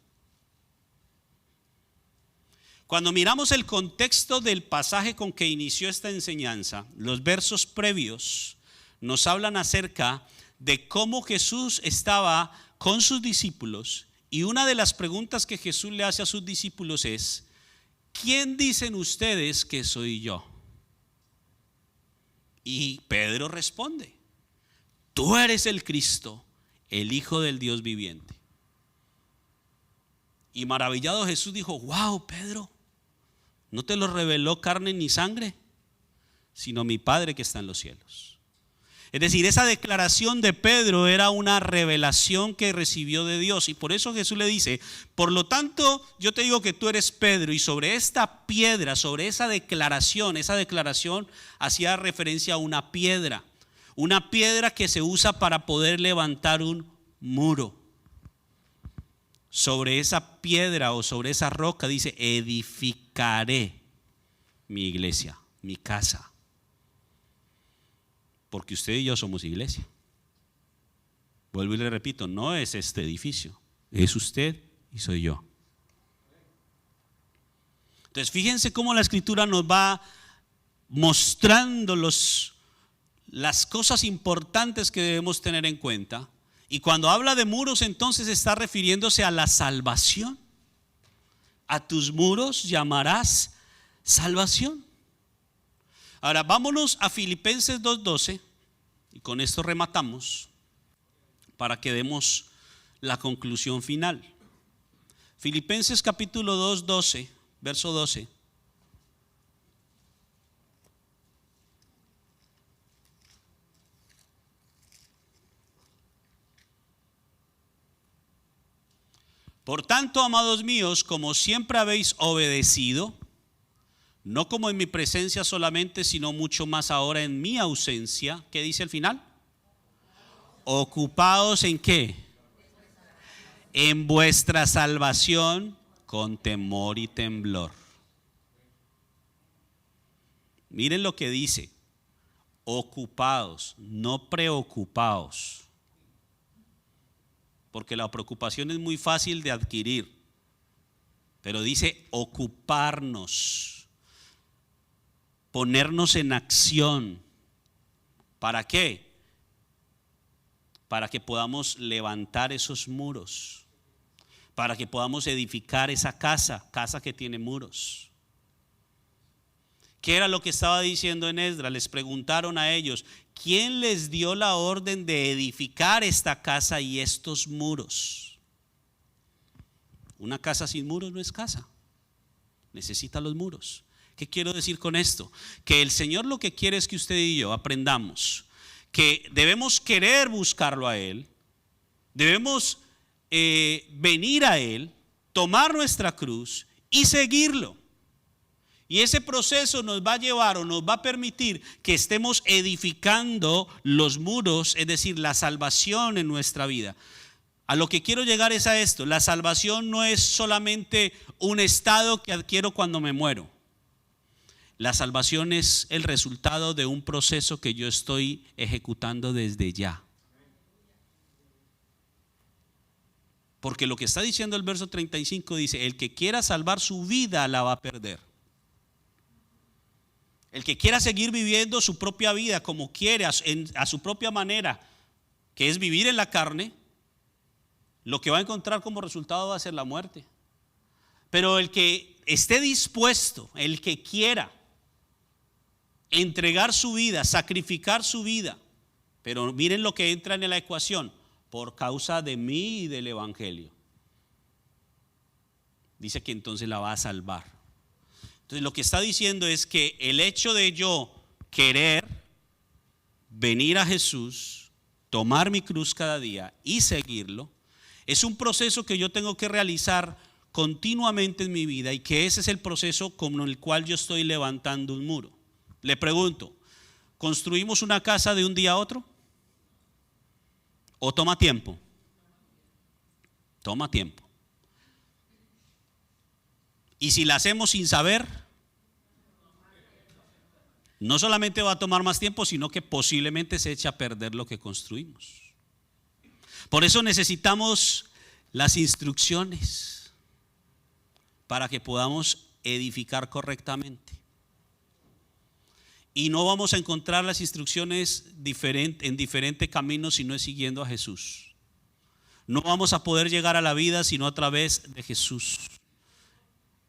Cuando miramos el contexto del pasaje con que inició esta enseñanza, los versos previos nos hablan acerca de cómo Jesús estaba con sus discípulos, y una de las preguntas que Jesús le hace a sus discípulos es: ¿quién dicen ustedes que soy yo? Y Pedro responde: tú eres el Cristo, el Hijo del Dios viviente. Y maravillado Jesús dijo: wow, Pedro, no te lo reveló carne ni sangre, sino mi Padre que está en los cielos. Es decir, esa declaración de Pedro era una revelación que recibió de Dios, y por eso Jesús le dice: por lo tanto yo te digo que tú eres Pedro, y sobre esta piedra, sobre esa declaración hacía referencia a una piedra que se usa para poder levantar un muro. Sobre esa piedra o sobre esa roca dice: edificaré mi iglesia, mi casa. Porque usted y yo somos iglesia. Vuelvo y le repito, no es este edificio, es usted y soy yo. Entonces fíjense cómo la Escritura nos va mostrando las cosas importantes que debemos tener en cuenta. Y cuando habla de muros, entonces está refiriéndose a la salvación. A tus muros llamarás salvación. Ahora vámonos a Filipenses 2:12, y con esto rematamos para que demos la conclusión final. Filipenses capítulo 2:12, verso 12. Por tanto, amados míos, como siempre habéis obedecido, no como en mi presencia solamente, sino mucho más ahora en mi ausencia. ¿Qué dice el final? Ocupaos ¿en qué? En vuestra salvación con temor y temblor. Miren lo que dice: ocupados, no preocupaos. Porque la preocupación es muy fácil de adquirir, pero dice ocuparnos. Ponernos en acción. ¿Para qué? Para que podamos levantar esos muros, para que podamos edificar esa casa que tiene muros. ¿Qué era lo que estaba diciendo en Esdras? Les preguntaron a ellos: ¿quién les dio la orden de edificar esta casa y estos muros? Una casa sin muros no es casa, necesita los muros. ¿Qué quiero decir con esto? Que el Señor lo que quiere es que usted y yo aprendamos que debemos querer buscarlo a Él, debemos venir a Él, tomar nuestra cruz y seguirlo. Y ese proceso nos va a llevar o nos va a permitir que estemos edificando los muros, es decir, la salvación en nuestra vida. A lo que quiero llegar es a esto: la salvación no es solamente un estado que adquiero cuando me muero. La salvación es el resultado de un proceso que yo estoy ejecutando desde ya. Porque lo que está diciendo el verso 35 dice: el que quiera salvar su vida la va a perder. El que quiera seguir viviendo su propia vida como quiere, a su propia manera, que es vivir en la carne, lo que va a encontrar como resultado va a ser la muerte. Pero el que esté dispuesto, el que quiera entregar su vida, sacrificar su vida, pero miren lo que entra en la ecuación: por causa de mí y del evangelio. Dice que entonces la va a salvar. Entonces lo que está diciendo es que el hecho de yo querer venir a Jesús, tomar mi cruz cada día y seguirlo, es un proceso que yo tengo que realizar continuamente en mi vida, y que ese es el proceso con el cual yo estoy levantando un muro. Le pregunto: ¿construimos una casa de un día a otro? ¿O toma tiempo? Toma tiempo. Y si la hacemos sin saber, no solamente va a tomar más tiempo, sino que posiblemente se eche a perder lo que construimos. Por eso necesitamos las instrucciones, para que podamos edificar correctamente. Y no vamos a encontrar las instrucciones en diferentes caminos si no es siguiendo a Jesús. No vamos a poder llegar a la vida sino a través de Jesús.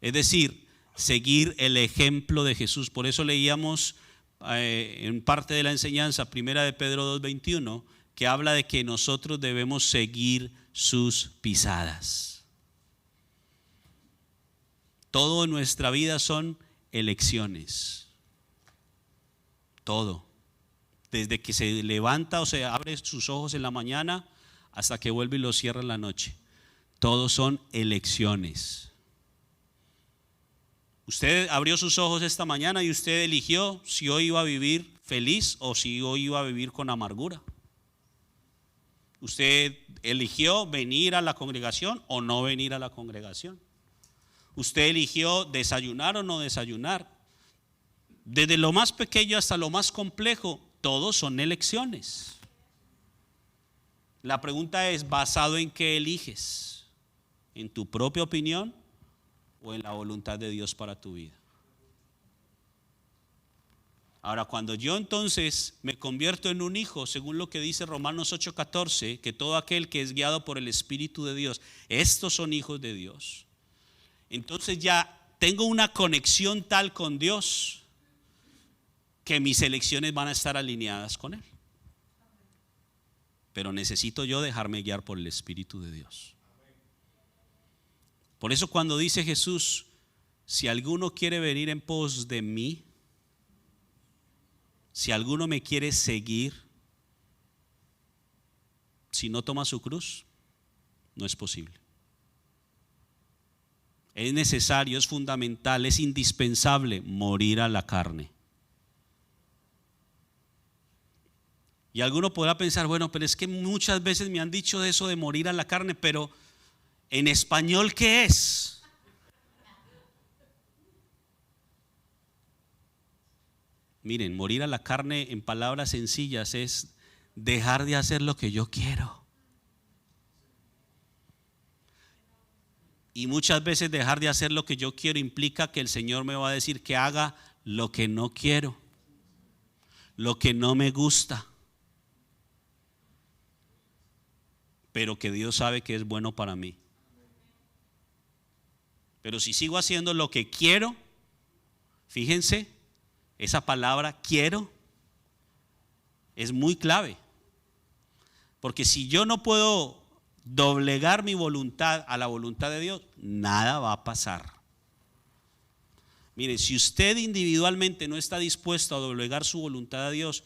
Es decir, seguir el ejemplo de Jesús. Por eso leíamos en parte de la enseñanza, primera de Pedro 2:21, que habla de que nosotros debemos seguir sus pisadas. Todo en nuestra vida son elecciones. Todo. Desde que se levanta o se abre sus ojos en la mañana hasta que vuelve y los cierra en la noche. Todos son elecciones. Usted abrió sus ojos esta mañana y usted eligió si hoy iba a vivir feliz o si hoy iba a vivir con amargura. Usted eligió venir a la congregación o no venir a la congregación. Usted eligió desayunar o no desayunar. Desde lo más pequeño hasta lo más complejo, todos son elecciones. La pregunta es, ¿basado en qué eliges? ¿En tu propia opinión o en la voluntad de Dios para tu vida? Ahora, cuando yo entonces me convierto en un hijo, según lo que dice Romanos 8:14, que todo aquel que es guiado por el Espíritu de Dios, estos son hijos de Dios. Entonces ya tengo una conexión tal con Dios que mis elecciones van a estar alineadas con Él. Pero necesito yo dejarme guiar por el Espíritu de Dios. Por eso cuando dice Jesús, si alguno quiere venir en pos de mí, si alguno me quiere seguir, si no toma su cruz, no es posible. Es necesario, es fundamental, es indispensable morir a la carne. Y alguno podrá pensar, bueno, pero es que muchas veces me han dicho eso de morir a la carne, pero en español, ¿qué es? Miren, morir a la carne en palabras sencillas es dejar de hacer lo que yo quiero. Y muchas veces dejar de hacer lo que yo quiero implica que el Señor me va a decir que haga lo que no quiero, lo que no me gusta, pero que Dios sabe que es bueno para mí. Pero si sigo haciendo lo que quiero, fíjense, esa palabra quiero es muy clave. Porque si yo no puedo doblegar mi voluntad a la voluntad de Dios, nada va a pasar. Mire, si usted individualmente no está dispuesto a doblegar su voluntad a Dios,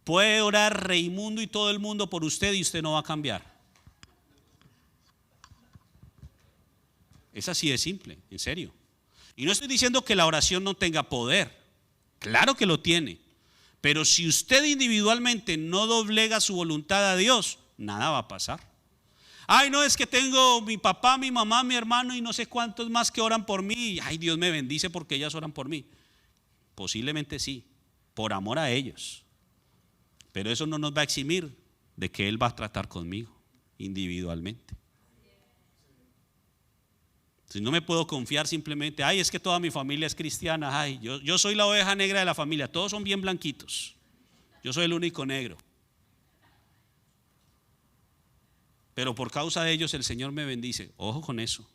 puede orar Raimundo y todo el mundo por usted y usted no va a cambiar. Es así de simple, en serio. Y no estoy diciendo que la oración no tenga poder. Claro que lo tiene. Pero si usted individualmente no doblega su voluntad a Dios, nada va a pasar. Ay, no, es que tengo mi papá, mi mamá, mi hermano y no sé cuántos más que oran por mí. Ay, Dios me bendice porque ellas oran por mí. Posiblemente sí, por amor a ellos. Pero eso no nos va a eximir de que Él va a tratar conmigo individualmente. Si no me puedo confiar simplemente, ay, es que toda mi familia es cristiana, ay, yo soy la oveja negra de la familia, todos son bien blanquitos, yo soy el único negro. Pero por causa de ellos el Señor me bendice. Ojo con eso.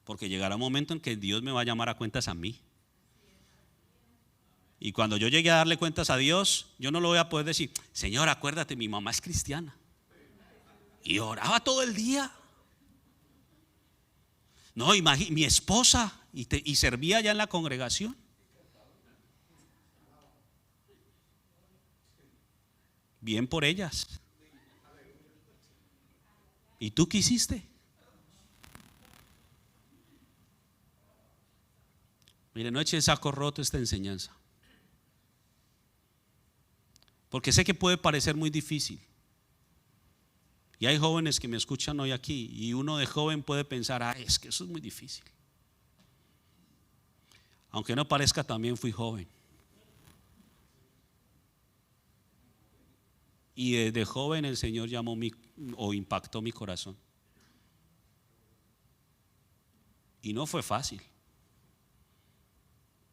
Porque llegará un momento en que Dios me va a llamar a cuentas a mí. Y cuando yo llegue a darle cuentas a Dios, yo no lo voy a poder decir, Señor, acuérdate, mi mamá es cristiana y oraba todo el día. No, mi esposa y servía allá en la congregación. Bien por ellas. ¿Y tú qué hiciste? Mire, no eche saco roto esta enseñanza. Porque sé que puede parecer muy difícil. Y hay jóvenes que me escuchan hoy aquí y uno de joven puede pensar, ay, es que eso es muy difícil. Aunque no parezca, también fui joven. Y desde joven el Señor impactó mi corazón. Y no fue fácil.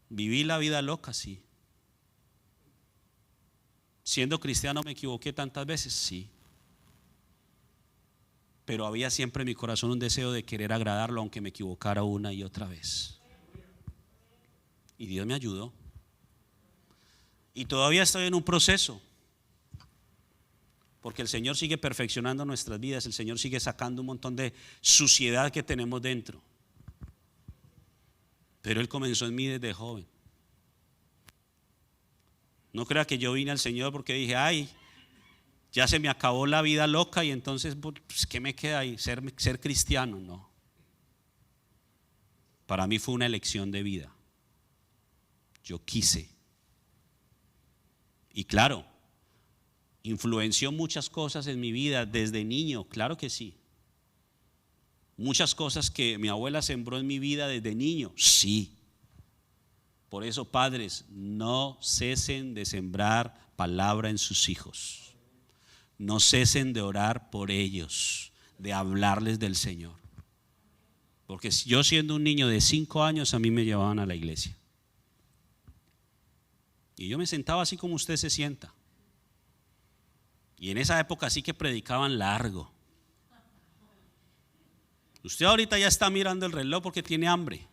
Viví la vida loca, sí. Siendo cristiano me equivoqué tantas veces, sí. Pero había siempre en mi corazón un deseo de querer agradarlo, aunque me equivocara una y otra vez. Y Dios me ayudó. Y todavía estoy en un proceso, porque el Señor sigue perfeccionando nuestras vidas. El Señor sigue sacando un montón de suciedad que tenemos dentro. Pero Él comenzó en mí desde joven. No crea que yo vine al Señor porque dije, ay, ya se me acabó la vida loca y entonces, pues, ¿qué me queda ahí? Ser cristiano. No. Para mí fue una elección de vida. Yo quise. Y claro, influenció muchas cosas en mi vida desde niño, claro que sí. Muchas cosas que mi abuela sembró en mi vida desde niño, sí. Por eso, padres, no cesen de sembrar palabra en sus hijos. No cesen de orar por ellos, de hablarles del Señor. Porque yo, siendo un niño de 5 años, a mí me llevaban a la iglesia. Y yo me sentaba así como usted se sienta. Y en esa época sí que predicaban largo. Usted ahorita ya está mirando el reloj porque tiene hambre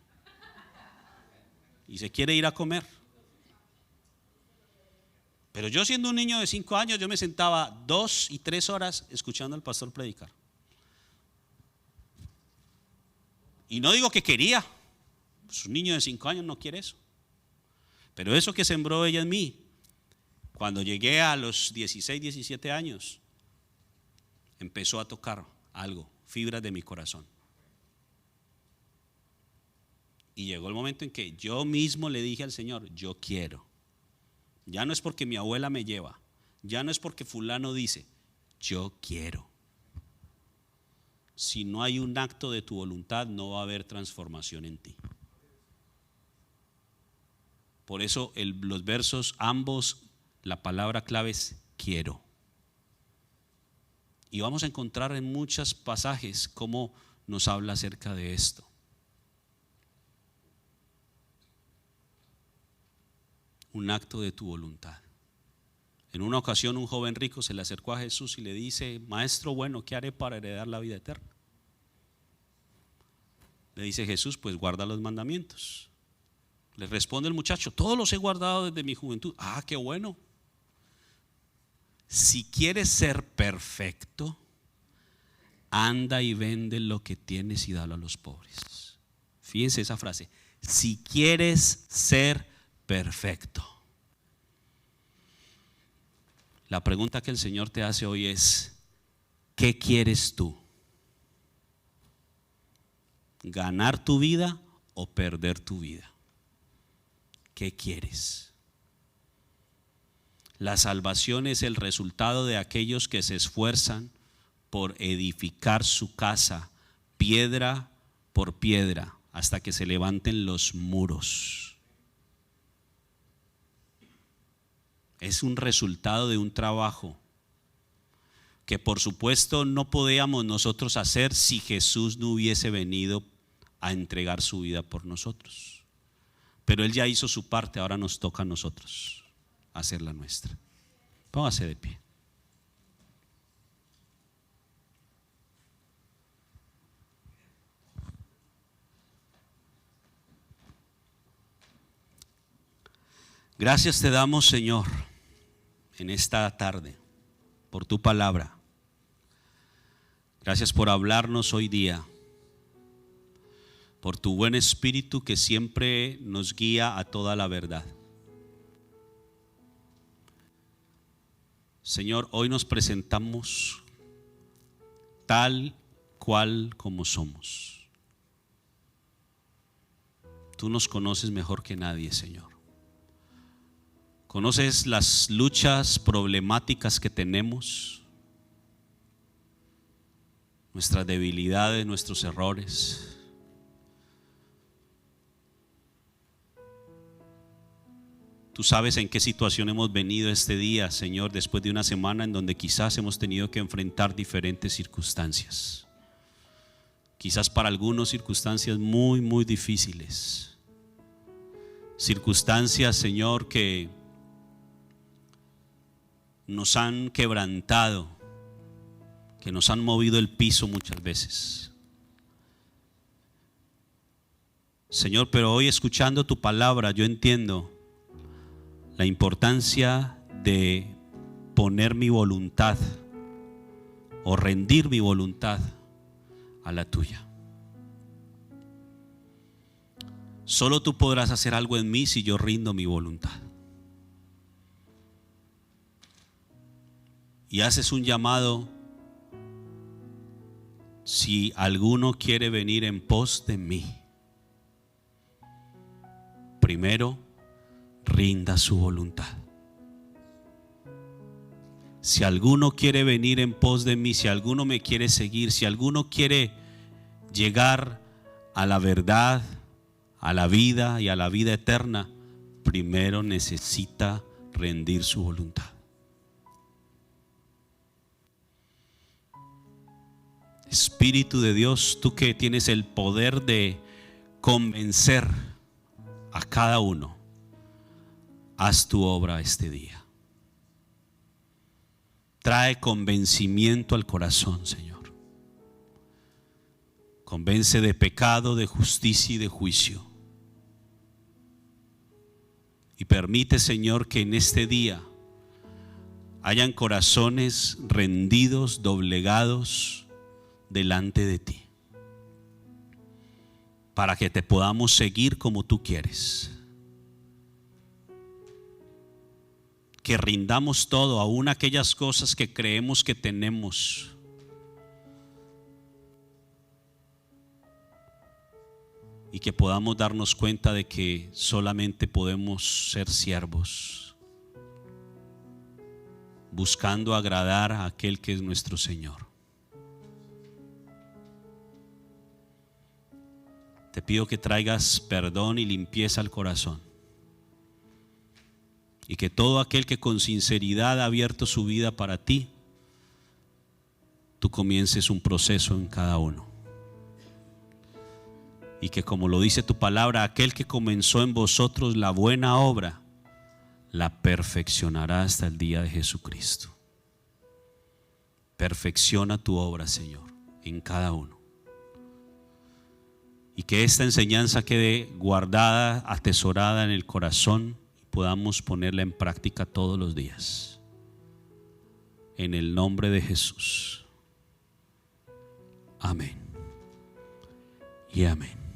y se quiere ir a comer. Pero yo, siendo un niño de 5 años, yo me sentaba 2 y 3 horas escuchando al pastor predicar. Y no digo que quería, pues un niño de 5 años no quiere eso. Pero eso que sembró ella en mí, cuando llegué a los 16, 17 años, empezó a tocar algo, fibras de mi corazón. Y llegó el momento en que yo mismo le dije al Señor, yo quiero. Ya no es porque mi abuela me lleva, ya no es porque fulano dice, yo quiero. Si no hay un acto de tu voluntad, no va a haber transformación en ti. Por eso los versos ambos, la palabra clave es quiero. Y vamos a encontrar en muchos pasajes cómo nos habla acerca de esto. Un acto de tu voluntad. En una ocasión un joven rico se le acercó a Jesús y le dice, maestro bueno, ¿qué haré para heredar la vida eterna? Le dice Jesús, pues guarda los mandamientos. Le responde el muchacho, todos los he guardado desde mi juventud. Ah, qué bueno. Si quieres ser perfecto, anda y vende lo que tienes y dalo a los pobres. Fíjense esa frase, si quieres ser perfecto. La pregunta que el Señor te hace hoy es, ¿qué quieres tú? ¿Ganar tu vida o perder tu vida? ¿Qué quieres? La salvación es el resultado de aquellos que se esfuerzan por edificar su casa, piedra por piedra, hasta que se levanten los muros. Es un resultado de un trabajo que por supuesto no podíamos nosotros hacer si Jesús no hubiese venido a entregar su vida por nosotros. Pero Él ya hizo su parte, ahora nos toca a nosotros hacer la nuestra. Póngase de pie. Gracias te damos, Señor, en esta tarde, por tu palabra. Gracias por hablarnos hoy día, por tu buen espíritu que siempre nos guía a toda la verdad. Señor, hoy nos presentamos tal cual como somos. Tú nos conoces mejor que nadie, Señor. Conoces las luchas problemáticas que tenemos, nuestras debilidades, nuestros errores. Tú sabes en qué situación hemos venido este día, Señor, después de una semana en donde quizás hemos tenido que enfrentar diferentes circunstancias. Quizás para algunos circunstancias muy, muy difíciles. Circunstancias, Señor, que nos han quebrantado, que nos han movido el piso muchas veces. Señor, pero hoy escuchando tu palabra, yo entiendo la importancia de poner mi voluntad o rendir mi voluntad a la tuya. Solo tú podrás hacer algo en mí si yo rindo mi voluntad. Y haces un llamado: si alguno quiere venir en pos de mí, primero rinda su voluntad. Si alguno quiere venir en pos de mí, si alguno me quiere seguir, si alguno quiere llegar a la verdad, a la vida y a la vida eterna, primero necesita rendir su voluntad. Espíritu de Dios, tú que tienes el poder de convencer a cada uno, haz tu obra este día. Trae convencimiento al corazón, Señor. Convence de pecado, de justicia y de juicio. Y permite, Señor, que en este día hayan corazones rendidos, doblegados delante de ti, para que te podamos seguir como tú quieres. Que rindamos todo, aún aquellas cosas que creemos que tenemos. Y que podamos darnos cuenta de que solamente podemos ser siervos, buscando agradar a aquel que es nuestro Señor. Te pido que traigas perdón y limpieza al corazón. Y que todo aquel que con sinceridad ha abierto su vida para ti, tú comiences un proceso en cada uno. Y que, como lo dice tu palabra, aquel que comenzó en vosotros la buena obra, la perfeccionará hasta el día de Jesucristo. Perfecciona tu obra, Señor, en cada uno. Y que esta enseñanza quede guardada, atesorada en el corazón, podamos ponerla en práctica todos los días. En el nombre de Jesús. Amén. Y amén.